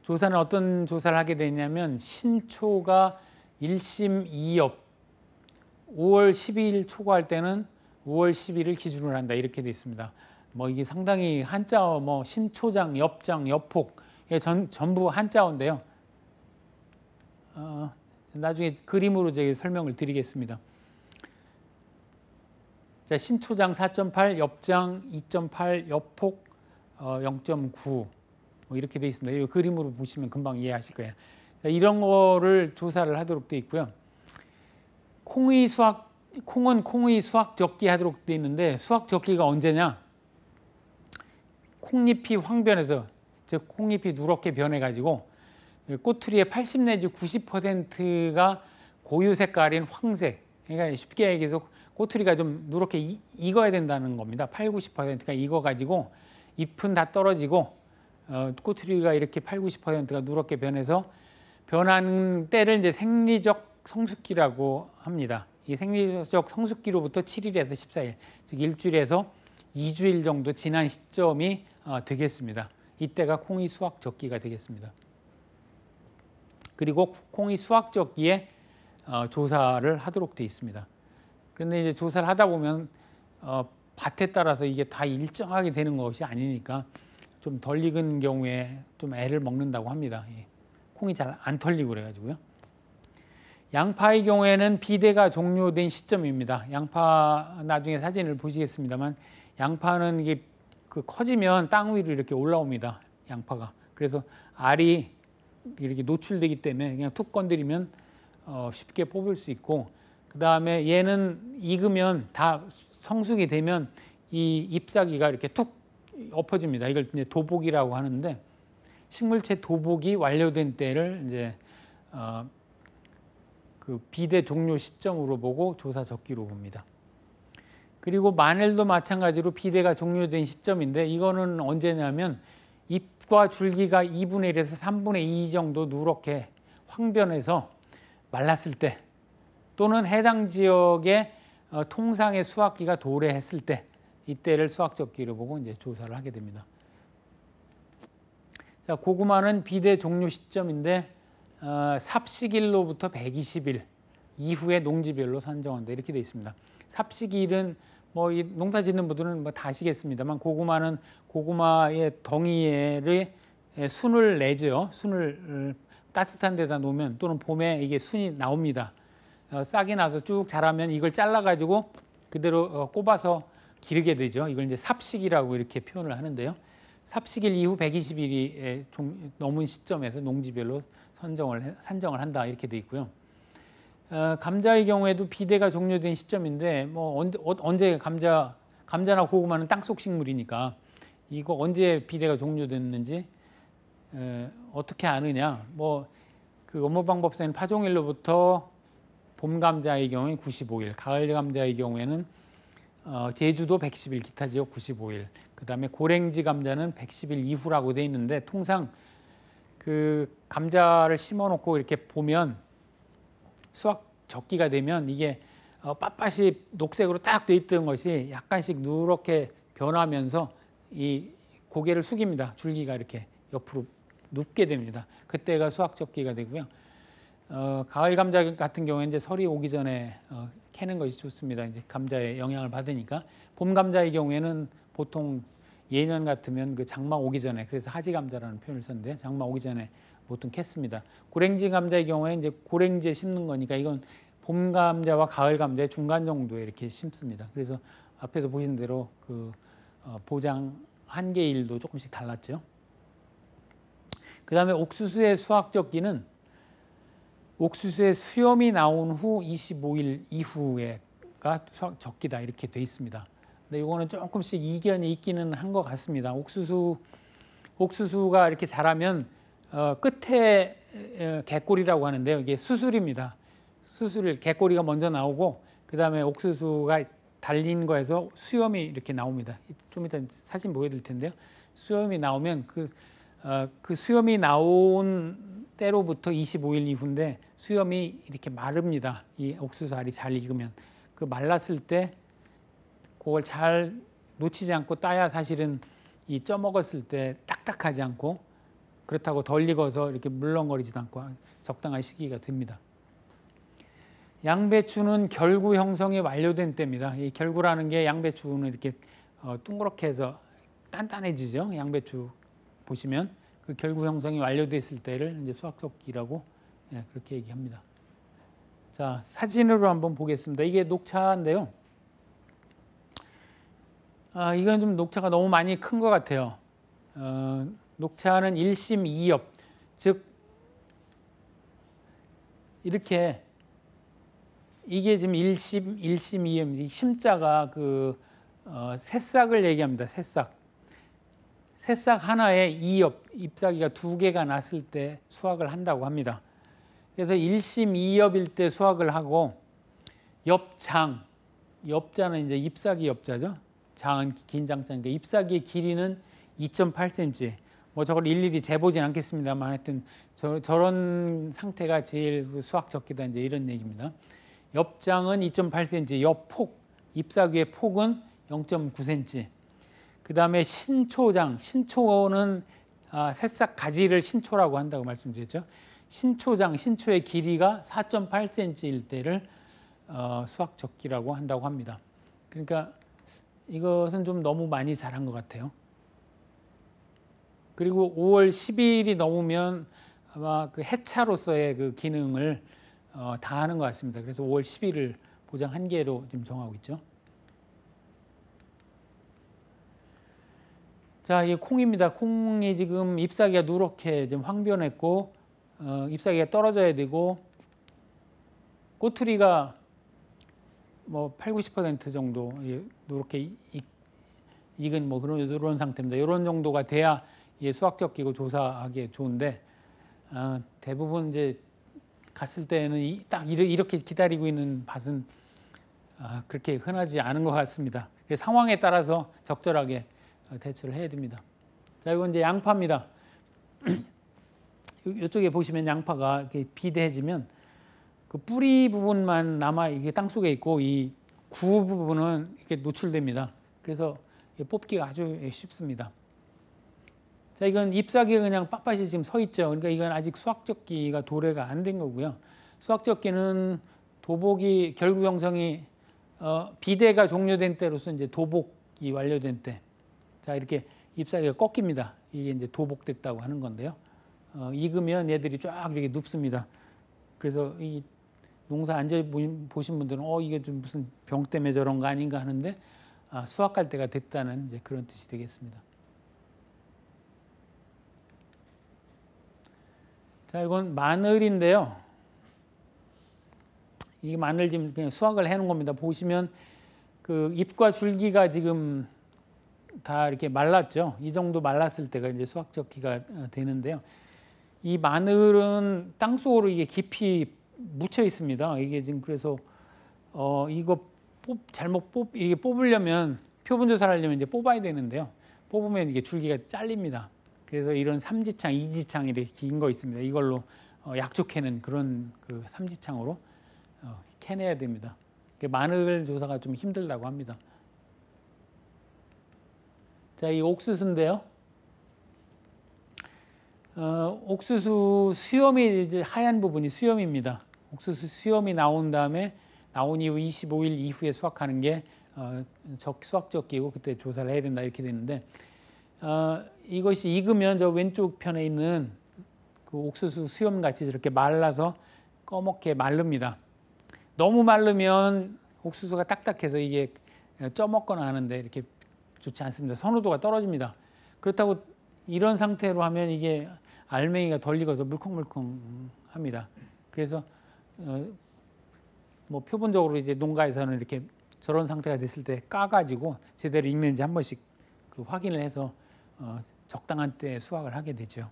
조사는 어떤 조사를 하게 되냐면 신초가 1심 2업 5월 12일 초과할 때는 5월 10일을 기준으로 한다 이렇게 되어 있습니다. 뭐 이게 상당히 한자어 뭐 신초장, 엽장, 엽폭 전부 한자어인데요. 나중에 그림으로 제가 설명을 드리겠습니다. 자, 신초장 4.8, 엽장 2.8, 엽폭 0.9 뭐 이렇게 되어 있습니다. 이 그림으로 보시면 금방 이해하실 거예요. 자, 이런 거를 조사를 하도록 되어 있고요. 콩은 콩의 수확 적기 하도록 되어 있는데 수확 적기가 언제냐? 콩잎이 황변해서, 즉 콩잎이 누렇게 변해가지고 꼬투리의 80 내지 90%가 고유 색깔인 황색. 그러니까 쉽게 얘기해서 꼬투리가 좀 누렇게 익어야 된다는 겁니다. 8, 90%가 익어가지고 잎은 다 떨어지고 꼬투리가 이렇게 8, 90%가 누렇게 변해서 변하는 때를 이제 생리적 성숙기라고 합니다. 이 생리적 성숙기로부터 7일에서 14일, 즉 일주일에서 2주일 정도 지난 시점이 되겠습니다. 이때가 콩의 수확 적기가 되겠습니다. 그리고 콩의 수확 적기에 조사를 하도록 되어 있습니다. 그런데 이제 조사를 하다 보면 밭에 따라서 이게 다 일정하게 되는 것이 아니니까 좀 덜 익은 경우에 좀 애를 먹는다고 합니다. 콩이 잘 안 털리고 그래가지고요. 양파의 경우에는 비대가 종료된 시점입니다. 양파 나중에 사진을 보시겠습니다만 양파는 이게 커지면 땅 위로 이렇게 올라옵니다. 양파가. 그래서 알이 이렇게 노출되기 때문에 그냥 툭 건드리면 쉽게 뽑을 수 있고, 그 다음에 얘는 익으면 다 성숙이 되면 이 잎사귀가 이렇게 툭 엎어집니다. 이걸 이제 도복이라고 하는데 식물체 도복이 완료된 때를 이제 그 비대 종료 시점으로 보고 조사 적기로 봅니다. 그리고 마늘도 마찬가지로 비대가 종료된 시점인데 이거는 언제냐면 잎과 줄기가 2분의 1에서 3분의 2 정도 누렇게 황변해서 말랐을 때 또는 해당 지역의 통상의 수확기가 도래했을 때 이때를 수확 적기로 보고 이제 조사를 하게 됩니다. 자, 고구마는 비대 종료 시점인데 삽식일로부터 120일 이후에 농지별로 산정한다 이렇게 되어 있습니다. 삽식일은 뭐 이 농사 짓는 분들은 뭐 다 아시겠습니다만 고구마는 고구마의 덩이에 순을 내죠. 순을 따뜻한 데다 놓으면 또는 봄에 이게 순이 나옵니다. 싹이 나서 쭉 자라면 이걸 잘라가지고 그대로 꼽아서 기르게 되죠. 이걸 이제 삽식이라고 이렇게 표현을 하는데요. 삽식일 이후 120일이 넘은 시점에서 농지별로 산정을 한다 이렇게 돼 있고요. 감자의 경우에도 비대가 종료된 시점인데 뭐 언제 감자나 고구마는 땅속 식물이니까 이거 언제 비대가 종료됐는지 어떻게 아느냐? 뭐 그 업무 방법상인 파종일로부터 봄 감자의 경우에는 95일, 가을 감자의 경우에는 제주도 110일, 기타 지역 95일. 그다음에 고랭지 감자는 110일 이후라고 돼 있는데 통상 그 감자를 심어놓고 이렇게 보면 수확 적기가 되면 이게 빳빳이 녹색으로 딱 돼 있던 것이 약간씩 누렇게 변하면서 이 고개를 숙입니다. 줄기가 이렇게 옆으로 눕게 됩니다. 그때가 수확 적기가 되고요. 가을 감자 같은 경우에 이제 설이 오기 전에 캐는 것이 좋습니다. 이제 감자에 영향을 받으니까. 봄 감자의 경우에는 보통 예년 같으면 그 장마 오기 전에, 그래서 하지 감자라는 표현을 썼는데 장마 오기 전에 보통 캤습니다. 고랭지 감자의 경우에는 이제 고랭지에 심는 거니까 이건 봄 감자와 가을 감자의 중간 정도에 이렇게 심습니다. 그래서 앞에서 보신 대로 그 보장 한계일도 조금씩 달랐죠. 그 다음에 옥수수의 수확 적기는 옥수수의 수염이 나온 후 25일 이후에가 수확 적기다 이렇게 돼 있습니다. 근데 이거는 조금씩 이견이 있기는 한 것 같습니다. 옥수수가 이렇게 자라면 끝에 개꼬리라고 하는데요. 이게 수술입니다. 수술 개꼬리가 먼저 나오고 그 다음에 옥수수가 달린 거에서 수염이 이렇게 나옵니다. 좀 이따 사진 보여드릴 텐데요. 수염이 나오면 그 수염이 나온 때로부터 25일 이후인데 수염이 이렇게 마릅니다. 이 옥수수 알이 잘 익으면 그 말랐을 때 그걸 잘 놓치지 않고 따야 사실은 이 쪄먹었을 때 딱딱하지 않고 그렇다고 덜 익어서 이렇게 물렁거리지도 않고 적당한 시기가 됩니다. 양배추는 결구 형성이 완료된 때입니다. 이 결구라는 게 양배추는 이렇게 둥그렇게 해서 단단해지죠. 양배추 보시면 그 결구 형성이 완료됐을 때를 이제 수확적기라고 그렇게 얘기합니다. 자, 사진으로 한번 보겠습니다. 이게 녹차인데요. 이건 좀 녹차가 너무 많이 큰 것 같아요. 녹차는 1심 2엽, 즉 이렇게 이게 지금 1심 2엽, 심자가 새싹을 얘기합니다. 새싹 하나에 2엽, 잎사귀가 2개가 났을 때 수확을 한다고 합니다. 그래서 1심 2엽일 때 수확을 하고 엽자는 이제 잎사귀 엽자죠. 장은 긴 장자니까 잎사귀의 길이는 2.8cm. 뭐 저걸 일일이 재보진 않겠습니다만 하여튼 저런 상태가 제일 수확 적기다 이제 이런 얘기입니다. 엽장은 2.8cm, 엽폭 잎사귀의 폭은 0.9cm. 그 다음에 신초는 새싹 가지를 신초라고 한다고 말씀드렸죠. 신초의 길이가 4.8cm일 때를 수확 적기라고 한다고 합니다. 그러니까 이것은 좀 너무 많이 자란 것 같아요. 그리고 5월 10일이 넘으면 아마 그 해차로서의 그 기능을 다 하는 것 같습니다. 그래서 5월 10일을 보장 한계로 지금 정하고 있죠. 자, 이게 콩입니다. 콩이 지금 잎사귀가 누렇게 좀 황변했고 잎사귀가 떨어져야 되고 꼬투리가 뭐 80~90% 정도 누렇게 익은 뭐 그런 상태입니다. 이런 정도가 돼야 수확적기고 조사하기에 좋은데 대부분 이제 갔을 때는 딱 이렇게 기다리고 있는 밭은 그렇게 흔하지 않은 것 같습니다. 상황에 따라서 적절하게 대처를 해야 됩니다. 자, 이건 이제 양파입니다. 이쪽에 보시면 양파가 이렇게 비대해지면 그 뿌리 부분만 남아 이게 땅 속에 있고 이 구 부분은 이렇게 노출됩니다. 그래서 뽑기가 아주 쉽습니다. 자, 이건 잎사귀가 그냥 빳빳이 지금 서 있죠. 그러니까 이건 아직 수확적기가 도래가 안 된 거고요. 수확적기는 도복이 결구 형성이 비대가 종료된 때로서 이제 도복이 완료된 때. 자, 이렇게 잎사귀가 꺾입니다. 이게 이제 도복됐다고 하는 건데요. 익으면 얘들이 쫙 이렇게 눕습니다. 그래서 이 농사 앉아 보신 분들은 이게 좀 무슨 병 때문에 저런 거 아닌가 하는데 수확할 때가 됐다는 이제 그런 뜻이 되겠습니다. 자, 이건 마늘인데요. 이 마늘 지금 그냥 수확을 해놓은 겁니다. 보시면 그 잎과 줄기가 지금 다 이렇게 말랐죠. 이 정도 말랐을 때가 이제 수확적기가 되는데요. 이 마늘은 땅 속으로 이게 깊이 묻혀 있습니다. 이게 지금 그래서 이거 이렇게 뽑으려면 표본 조사를 하려면 이제 뽑아야 되는데요. 뽑으면 이게 줄기가 잘립니다. 그래서 이런 삼지창, 이지창 이렇게 긴 거 있습니다. 이걸로 약촉해는 그런 그 삼지창으로 캐내야 됩니다. 마늘 조사가 좀 힘들다고 합니다. 자, 이 옥수수인데요. 옥수수 수염이 이제 하얀 부분이 수염입니다. 옥수수 수염이 나온 이후 25일 이후에 수확하는 게 수확적기고 그때 조사를 해야 된다 이렇게 되는데 이것이 익으면 저 왼쪽 편에 있는 그 옥수수 수염 같이 저렇게 말라서 꺼멓게 마릅니다. 너무 마르면 옥수수가 딱딱해서 이게 쪄먹거나 하는데 이렇게 좋지 않습니다. 선호도가 떨어집니다. 그렇다고 이런 상태로 하면 이게 알맹이가 덜 익어서 물컹물컹합니다. 그래서 뭐 표본적으로 이제 농가에서는 이렇게 저런 상태가 됐을 때 까가지고 제대로 익는지 한 번씩 그 확인을 해서 적당한 때 수확을 하게 되죠.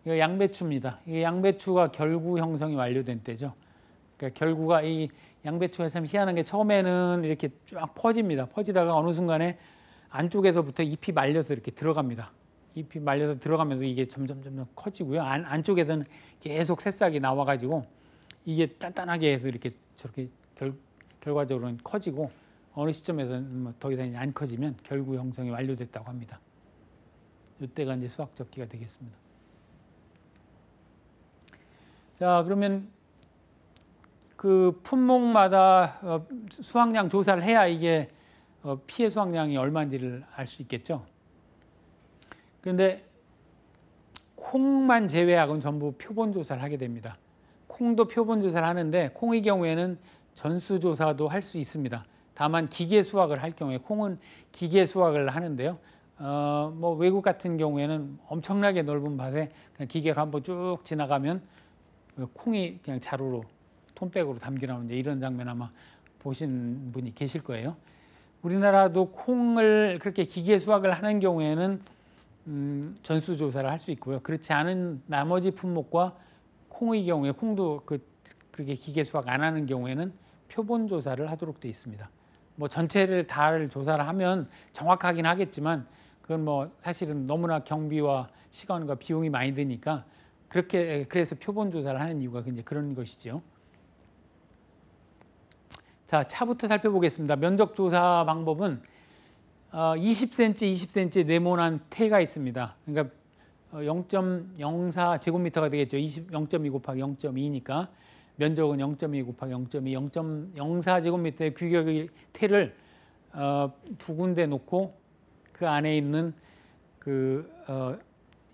이거 양배추입니다. 이 양배추가 결구 형성이 완료된 때죠. 그러니까 결구가 이 양배추가 참 희한한 게 처음에는 이렇게 쫙 퍼집니다. 퍼지다가 어느 순간에 안쪽에서부터 잎이 말려서 이렇게 들어갑니다. 잎이 말려서 들어가면서 이게 점점 커지고요. 안쪽에서는 계속 새싹이 나와가지고 이게 단단하게 해서 이렇게 저렇게 결과적으로는 커지고 어느 시점에서는 뭐 더 이상 안 커지면 결구 형성이 완료됐다고 합니다. 이때가 이제 수확 적기가 되겠습니다. 자, 그러면 그 품목마다 수확량 조사를 해야 이게 피해 수확량이 얼마인지를 알 수 있겠죠. 그런데 콩만 제외하고는 전부 표본 조사를 하게 됩니다. 콩도 표본 조사를 하는데 콩의 경우에는 전수 조사도 할 수 있습니다. 다만 기계 수확을 할 경우에 콩은 기계 수확을 하는데요. 뭐 외국 같은 경우에는 엄청나게 넓은 밭에 그냥 기계로 한번 쭉 지나가면 콩이 그냥 자루로 톤백으로 담겨 나오는데 이런 장면 아마 보신 분이 계실 거예요. 우리나라도 콩을 그렇게 기계 수확을 하는 경우에는 전수 조사를 할 수 있고요. 그렇지 않은 나머지 품목과 콩의 경우에 콩도 그렇게 기계 수확 안 하는 경우에는 표본 조사를 하도록 되어 있습니다. 뭐 전체를 다를 조사를 하면 정확하긴 하겠지만 그건 뭐 사실은 너무나 경비와 시간과 비용이 많이 드니까 그래서 표본 조사를 하는 이유가 이제 그런 것이죠. 자, 차부터 살펴보겠습니다. 면적 조사 방법은 20cm, 20cm 네모난 태가 있습니다. 그러니까 0.04 제곱미터가 되겠죠. 0.2 곱하기 0.2니까 면적은 0.2 곱하기 0.2, 0.04 제곱미터의 규격의 태를 두 놓고 그 안에 있는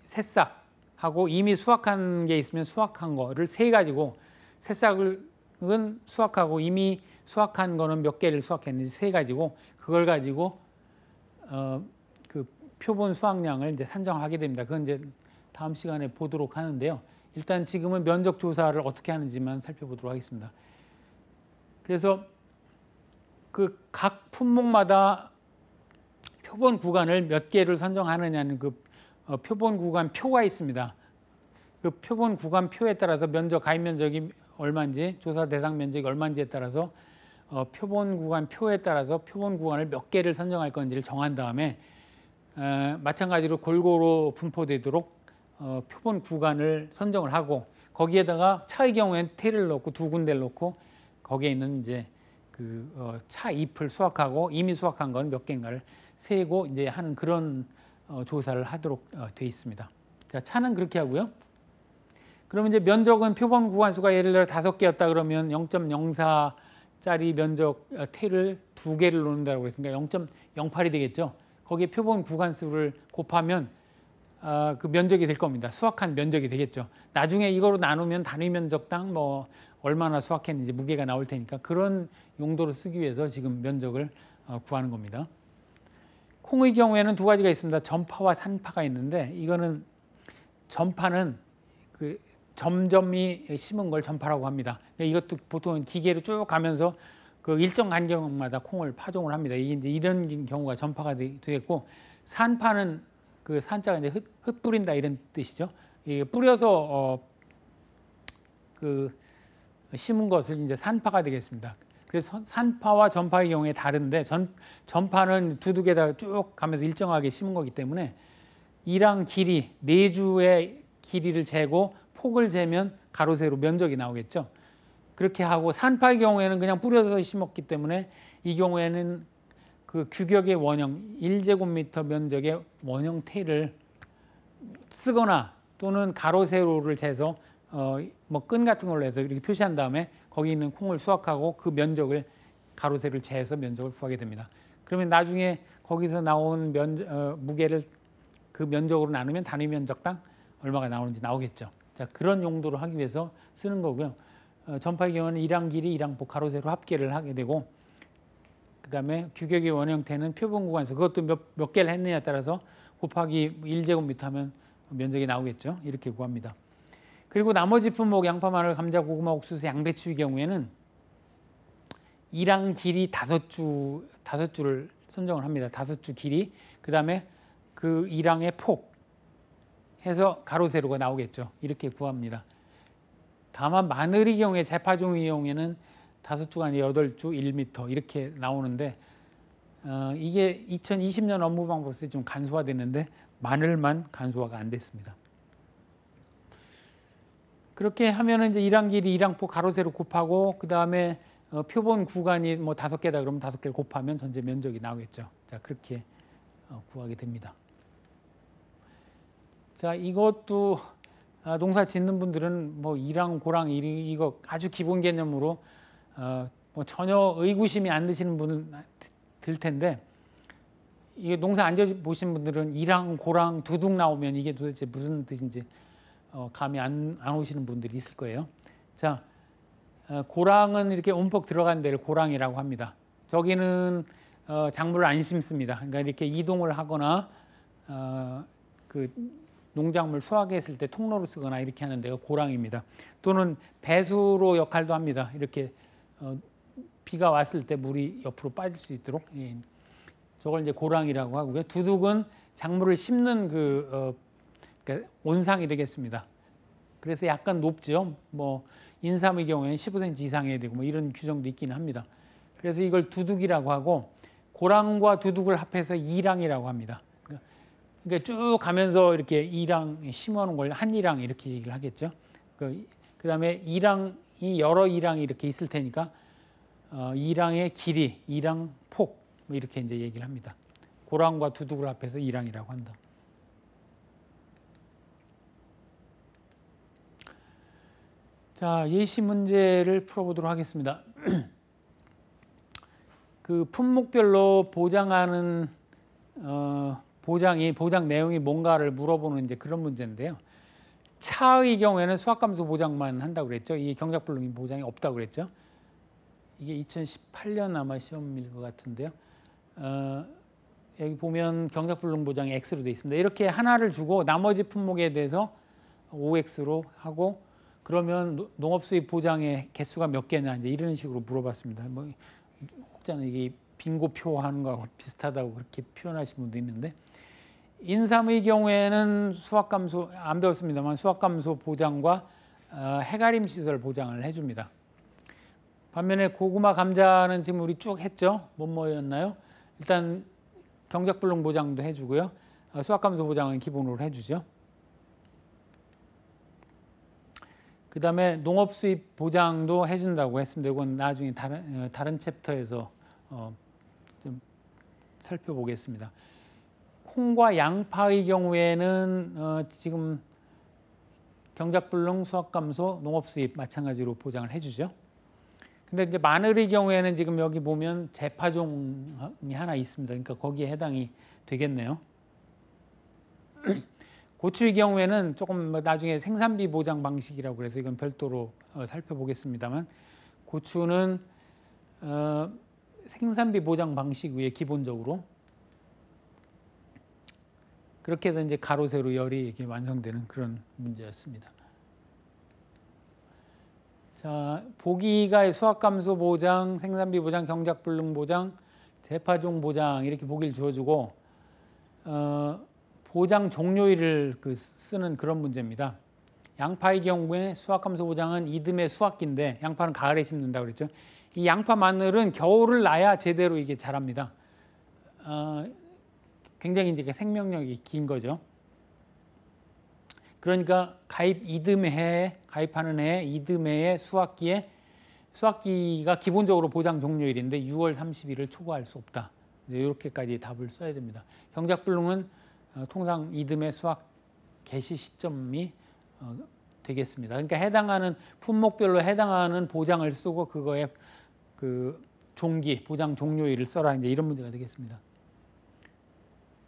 새싹하고 이미 수확한 게 있으면 수확한 거를 세 가지고 새싹은 수확하고 이미 수확한 거는 몇 개를 수확했는지 세 가지고 그걸 가지고 그 표본 수확량을 이제 산정하게 됩니다. 그건 이제 다음 시간에 보도록 하는데요. 일단 지금은 면적 조사를 어떻게 하는지만 살펴보도록 하겠습니다. 그래서 그 각 품목마다 표본 구간을 몇 개를 선정하느냐는 그 표본 구간 표가 있습니다. 그 표본 구간 표에 따라서 면적 가입 면적이 얼마인지 조사 대상 면적이 얼마인지에 따라서 표본 구간 표에 따라서 표본 구간을 몇 개를 선정할 건지를 정한 다음에 마찬가지로 골고루 분포되도록 표본 구간을 선정을 하고 거기에다가 차의 경우에는 태를 넣고 두 군데를 넣고 거기에 있는 이제 차 잎을 수확하고 이미 수확한 건 몇 개인가를 세고 이제 하는 그런 조사를 하도록 되어 있습니다. 자, 차는 그렇게 하고요. 그러면 이제 면적은 표본 구간 수가 예를 들어 5개였다 그러면 0.04짜리 면적 태를 2개를 놓는다고 했으니까 0.08이 되겠죠. 거기에 표본 구간 수를 곱하면 그 면적이 될 겁니다. 수확한 면적이 되겠죠. 나중에 이거로 나누면 단위 면적당 뭐 얼마나 수확했는지 무게가 나올 테니까 그런 용도로 쓰기 위해서 지금 면적을 구하는 겁니다. 콩의 경우에는 두 가지가 있습니다. 전파와 산파가 있는데 이거는 전파는 그 점점이 심은 걸 전파라고 합니다. 이것도 보통 기계로 쭉 가면서 그 일정 간격마다 콩을 파종을 합니다. 이게 이제 이런 경우가 전파가 되겠고 산파는 그 산자가 이제 흩뿌린다 이런 뜻이죠. 이게 뿌려서 그 심은 것을 이제 산파가 되겠습니다. 그래서 산파와 전파의 경우에 다른데 전파는 두두 개다 쭉 가면서 일정하게 심은 거기 때문에 이랑 길이 4주의 길이를 재고 폭을 재면 가로 세로 면적이 나오겠죠. 그렇게 하고 산파의 경우에는 그냥 뿌려서 심었기 때문에 이 경우에는 그 규격의 원형 1제곱미터 면적의 원형 태를 쓰거나 또는 가로 세로를 재서 뭐 끈 같은 걸로 해서 이렇게 표시한 다음에 거기 있는 콩을 수확하고 그 면적을 가로 세로를 재서 면적을 구하게 됩니다. 그러면 나중에 거기서 나온 무게를 그 면적으로 나누면 단위 면적당 얼마가 나오는지 나오겠죠. 자, 그런 용도로 하기 위해서 쓰는 거고요. 전파의 경우는 1항 길이 1항 폭 가로 세로 합계를 하게 되고 그다음에 규격의 원형태는 표본 구간수 그것도 몇 개를 했느냐에 따라서 곱하기 1제곱미터 하면 면적이 나오겠죠. 이렇게 구합니다. 그리고 나머지 품목 양파, 마늘, 감자, 고구마, 옥수수, 양배추의 경우에는 일항 길이 5주를 선정을 합니다. 5주 길이. 그다음에 그 일항의 폭 해서 가로 세로가 나오겠죠. 이렇게 구합니다. 다만 마늘의 경우에 재파종의 경우에는 5주가 아니라 8주 1m 이렇게 나오는데 이게 2020년 업무방법에 좀 간소화됐는데 마늘만 간소화가 안 됐습니다. 그렇게 하면은 이제 일항 길이, 일항폭 가로 세로 곱하고 그 다음에 표본 구간이 뭐 5개다 그러면 5개를 곱하면 전체 면적이 나오겠죠. 자, 그렇게 구하게 됩니다. 자, 이것도 농사 짓는 분들은 뭐 일항, 고랑 이거 아주 기본 개념으로 뭐 전혀 의구심이 안 드시는 분은 들 텐데 이게 농사 안 지어보신 분들은 일항, 고랑, 두둑 나오면 이게 도대체 무슨 뜻인지 감이 안 오시는 분들이 있을 거예요. 자, 고랑은 이렇게 움푹 들어간 데를 고랑이라고 합니다. 저기는 작물을 안 심습니다. 그러니까 이렇게 이동을 하거나 그 농작물 수확했을 때 통로를 쓰거나 이렇게 하는 데가 고랑입니다. 또는 배수로 역할도 합니다. 이렇게 비가 왔을 때 물이 옆으로 빠질 수 있도록 저걸 이제 고랑이라고 하고요. 두둑은 작물을 심는 그러니까 온상이 되겠습니다. 그래서 약간 높죠. 뭐 인삼의 경우에는 15cm 이상해야 되고 뭐 이런 규정도 있기는 합니다. 그래서 이걸 두둑이라고 하고 고랑과 두둑을 합해서 이랑이라고 합니다. 그러니까 쭉 가면서 이렇게 이랑 심어놓은 걸 한이랑 이렇게 얘기를 하겠죠. 그다음에 이랑이 여러 이랑이 이렇게 있을 테니까 이랑의 길이, 이랑 폭 뭐 이렇게 이제 얘기를 합니다. 고랑과 두둑을 합해서 이랑이라고 한다. 자, 예시 문제를 풀어보도록 하겠습니다. 그 품목별로 보장하는 보장 내용이 뭔가를 물어보는 이제 그런 문제인데요. 차의 경우에는 수확감소 보장만 한다고 그랬죠. 이 경작불능이 보장이 없다고 그랬죠. 이게 2018년 아마 시험일 것 같은데요. 여기 보면 경작불능 보장이 X로 되어 있습니다. 이렇게 하나를 주고 나머지 품목에 대해서 OX로 하고 그러면 농업수입 보장의 개수가 몇 개냐 이제 이런 식으로 물어봤습니다. 뭐 혹자는 이게 빙고표 하는 거하고 비슷하다고 그렇게 표현하신 분도 있는데 인삼의 경우에는 수확감소 안 배웠습니다만 수확감소 보장과 해가림 시설 보장을 해줍니다. 반면에 고구마, 감자는 지금 우리 쭉 했죠. 뭐였나요? 일단 경작불능 보장도 해주고요. 수확감소 보장은 기본으로 해주죠. 그 다음에 농업수입 보장도 해준다고 했습니다. 이건 나중에 다른 챕터에서 좀 살펴보겠습니다. 콩과 양파의 경우에는 지금 경작불능, 수확감소, 농업수입 마찬가지로 보장을 해주죠. 근데 이제 마늘의 경우에는 지금 여기 보면 재파종이 하나 있습니다. 그러니까 거기에 해당이 되겠네요. 고추의 경우에는 조금 나중에 생산비 보장 방식이라고 그래서 이건 별도로 살펴보겠습니다만 고추는 생산비 보장 방식 위에 기본적으로 그렇게 해서 이제 가로 세로 열이 이렇게 완성되는 그런 문제였습니다. 자, 보기가 수확감소 보장, 생산비 보장, 경작불능 보장, 재파종 보장 이렇게 보기를 주어주고 보장 종료일을 쓰는 그런 문제입니다. 양파의 경우에 수확감소 보장은 이듬해 수확기인데 양파는 가을에 심는다고 그랬죠. 이 양파, 마늘은 겨울을 나야 제대로 이게 자랍니다. 굉장히 이제 생명력이 긴 거죠. 그러니까 가입하는 해 이듬해의 수확기가 기본적으로 보장 종료일인데 6월 30일을 초과할 수 없다. 이렇게까지 답을 써야 됩니다. 경작불능은 통상 이듬해 수확 개시 시점이 되겠습니다. 그러니까 해당하는 품목별로 해당하는 보장을 쓰고 그거에 그 보장 종료일을 써라 이제 이런 문제가 되겠습니다.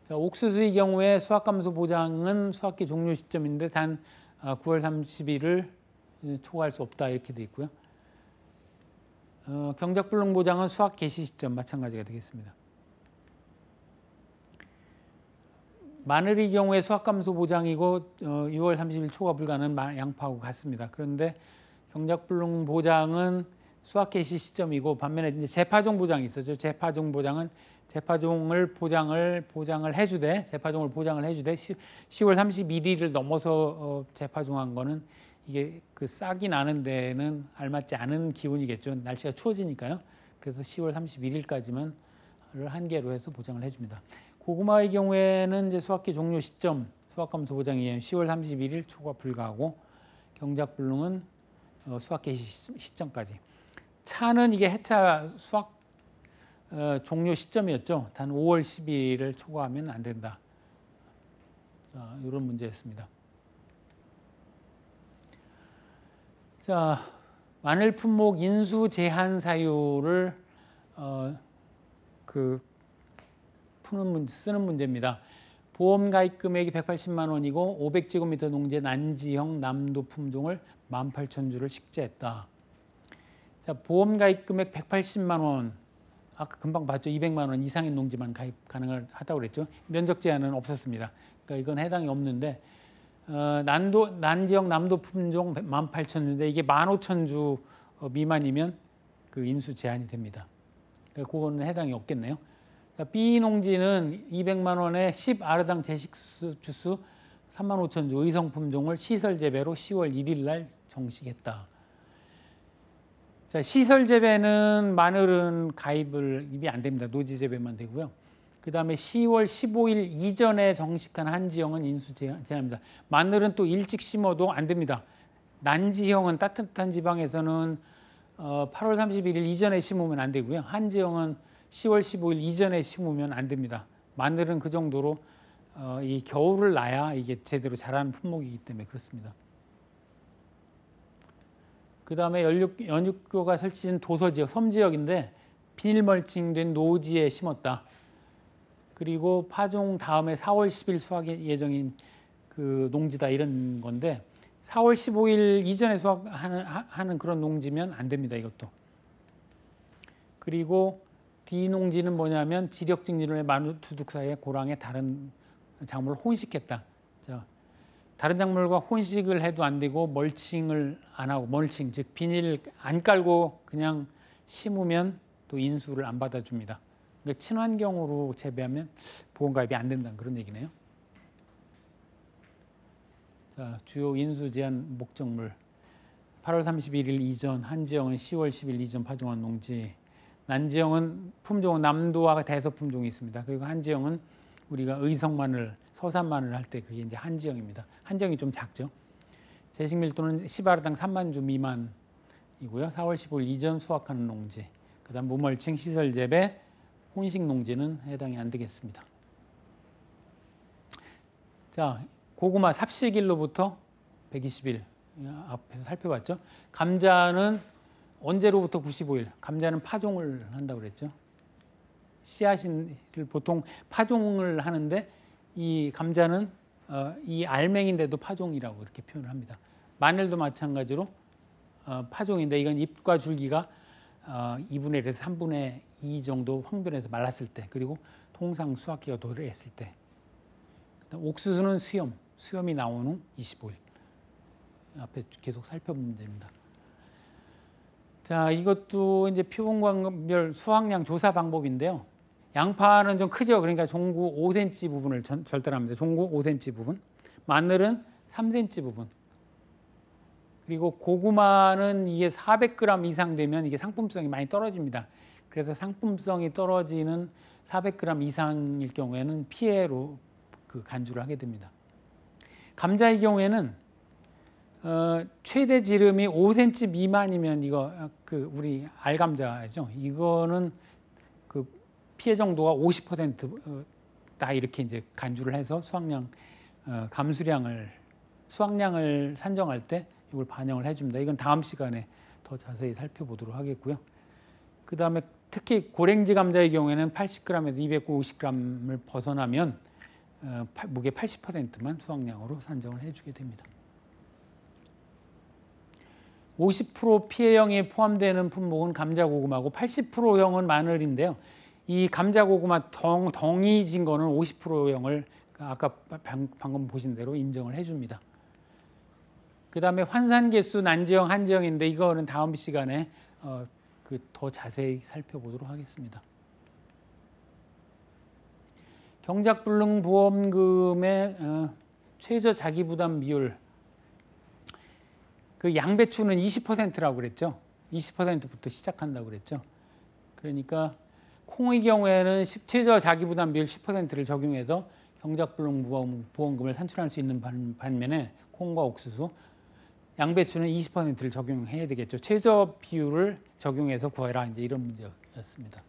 자, 옥수수의 경우에 수확감소 보장은 수확기 종료 시점인데 단 9월 30일을 초과할 수 없다 이렇게 되어 있고요. 경작불능 보장은 수확 개시 시점 마찬가지가 되겠습니다. 마늘의 경우에 수확 감소 보장이고 6월 30일 초과 불가는 양파하고 같습니다. 그런데 경작불능 보장은 수확 개시 시점이고 반면에 이제 재파종 보장이 있었죠. 재파종 보장은 재파종을 보장을 해주되 10월 31일을 넘어서 재파종한 거는 이게 그 싹이 나는 데는 알맞지 않은 기온이겠죠. 날씨가 추워지니까요. 그래서 10월 31일까지만 한계로 해서 보장을 해줍니다. 고구마의 경우에는 이제 수확기 종료 시점 수확 감소 보장이 10월 31일 초과 불가하고 경작불능은 수확 개시 시점까지. 차는 이게 해차 수확 종료 시점이었죠. 단 5월 12일을 초과하면 안 된다. 자, 이런 문제였습니다. 자, 마늘 품목 인수 제한 사유를 쓰는 문제입니다. 보험 가입 금액이 180만 원이고 500제곱미터 농지 난지형 남도 품종을 18,000주를 식재했다. 자, 보험 가입 금액 180만 원. 아까 금방 봤죠. 200만 원 이상의 농지만 가입 가능하다고 그랬죠. 면적 제한은 없었습니다. 그러니까 이건 해당이 없는데 난지형 남도 품종 18,000주인데 이게 15,000주 미만이면 그 인수 제한이 됩니다. 그러니까 그거는 해당이 없겠네요. 자, B 농지는 200만 원에 10아르당 제식주수 35,000주 의성 품종을 시설 재배로 10월 1일 날 정식했다. 자, 시설 재배는 마늘은 가입이 안 됩니다. 노지 재배만 되고요. 그 다음에 10월 15일 이전에 정식한 한지형은 인수 제한입니다. 마늘은 또 일찍 심어도 안 됩니다. 난지형은 따뜻한 지방에서는 8월 31일 이전에 심으면 안 되고요. 한지형은 10월 15일 이전에 심으면 안 됩니다. 마늘은 그 정도로 이 겨울을 나야 이게 제대로 자라는 품목이기 때문에 그렇습니다. 그 다음에 연육교가 설치된 도서지역, 섬지역인데 비닐 멀칭된 노지에 심었다. 그리고 파종 다음에 4월 10일 수확 예정인 그 농지다 이런 건데 4월 15일 이전에 수확하는 그런 농지면 안 됩니다. 이것도. 그리고 D 농지는 뭐냐면 지력증진원의 마늘 두둑 사이에 고랑에 다른 작물을 혼식했다. 자, 다른 작물과 혼식을 해도 안 되고 멀칭을 안 하고 멀칭 즉 비닐 안 깔고 그냥 심으면 또 인수를 안 받아줍니다. 그러니까 친환경으로 재배하면 보험 가입이 안 된다는 그런 얘기네요. 자, 주요 인수 제한 목적물 8월 31일 이전, 한지형은 10월 10일 이전 파종한 농지, 난지형은 품종은 남도와 대서 품종이 있습니다. 그리고 한지형은 우리가 의성 마늘, 서산 마늘 할 때 그게 이제 한지형입니다. 한지형이 좀 작죠. 제식 밀도는 10아르당 3만 주 미만이고요. 4월 15일 이전 수확하는 농지, 그다음 무멀칭 시설 재배, 혼식 농지는 해당이 안 되겠습니다. 자, 고구마 삽식일로부터 120일 앞에서 살펴봤죠. 감자는 언제로부터 95일? 감자는 파종을 한다고 그랬죠. 씨앗을 보통 파종을 하는데 이 감자는 이 알맹인데도 파종이라고 이렇게 표현을 합니다. 마늘도 마찬가지로 파종인데 이건 잎과 줄기가 2분의 1에서 3분의 2 정도 황변해서 말랐을 때, 그리고 통상 수확기가 도래했을 때. 옥수수는 수염이 나온 후 25일. 앞에 계속 살펴본 문제입니다. 자, 이것도 이제 표본광별 수확량 조사 방법인데요. 양파는 좀 크죠. 그러니까 종구 5cm 부분을 절단합니다. 종구 5cm 부분. 마늘은 3cm 부분. 그리고 고구마는 이게 400g 이상 되면 이게 상품성이 많이 떨어집니다. 그래서 상품성이 떨어지는 400g 이상일 경우에는 피해로 그 간주를 하게 됩니다. 감자의 경우에는 최대 지름이 5cm 미만이면 이거 우리 알감자죠. 이거는 그 피해 정도가 50%다 이렇게 이제 간주를 해서 수확량 수확량을 산정할 때 이걸 반영을 해줍니다. 이건 다음 시간에 더 자세히 살펴보도록 하겠고요. 그 다음에 특히 고랭지 감자의 경우에는 80g에서 250g을 벗어나면 무게 80%만 수확량으로 산정을 해주게 됩니다. 50% 피해형에 포함되는 품목은 감자고구마고 80%형은 마늘인데요. 이 감자고구마 덩이 진 거는 50%형을 아까 방금 보신 대로 인정을 해줍니다. 그 다음에 환산계수 난지형, 한지형인데 이거는 다음 시간에 더 자세히 살펴보도록 하겠습니다. 경작불능보험금의 최저 자기부담 비율, 그 양배추는 20%라고 그랬죠. 20%부터 시작한다고 그랬죠. 그러니까 콩의 경우에는 최저 자기부담 비율 10%를 적용해서 경작불능보험금을 산출할 수 있는 반면에 콩과 옥수수, 양배추는 20%를 적용해야 되겠죠. 최저 비율을 적용해서 구해라, 이제 이런 문제였습니다.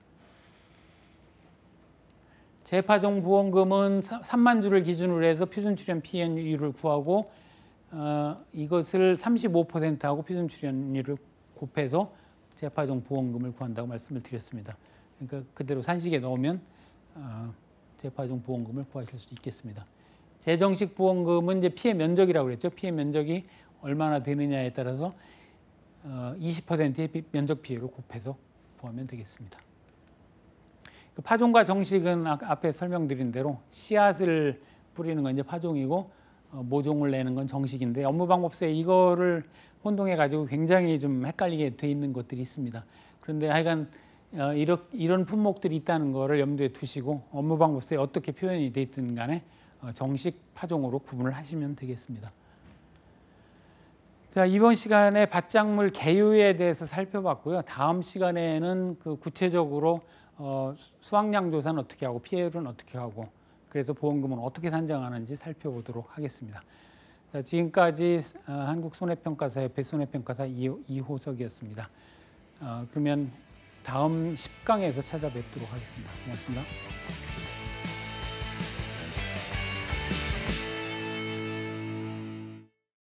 재파종 보험금은 3만 주를 기준으로 해서 표준 출연 피해율을 구하고 이것을 35%하고 표준 출연율을 곱해서 재파종 보험금을 구한다고 말씀을 드렸습니다. 그러니까 그대로 산식에 넣으면 재파종 보험금을 구하실 수 있겠습니다. 재정식 보험금은 이제 피해 면적이라고 그랬죠. 피해 면적이 얼마나 되느냐에 따라서 20%의 면적 비율을 곱해서 구하면 되겠습니다. 그 파종과 정식은 앞에 설명드린 대로 씨앗을 뿌리는 건 이제 파종이고 모종을 내는 건 정식인데 업무방법서에 이거를 혼동해 가지고 굉장히 좀 헷갈리게 돼 있는 것들이 있습니다. 그런데 하여간 이런 품목들이 있다는 거를 염두에 두시고 업무방법서에 어떻게 표현이 돼 있든 간에 정식 파종으로 구분을 하시면 되겠습니다. 자, 이번 시간에 밭작물 개요에 대해서 살펴봤고요. 다음 시간에는 그 구체적으로 수확량 조사는 어떻게 하고 피해율은 어떻게 하고 그래서 보험금은 어떻게 산정하는지 살펴보도록 하겠습니다. 자, 지금까지 한국손해평가사협회 손해평가사 이호석이었습니다. 그러면 다음 10강에서 찾아뵙도록 하겠습니다. 고맙습니다.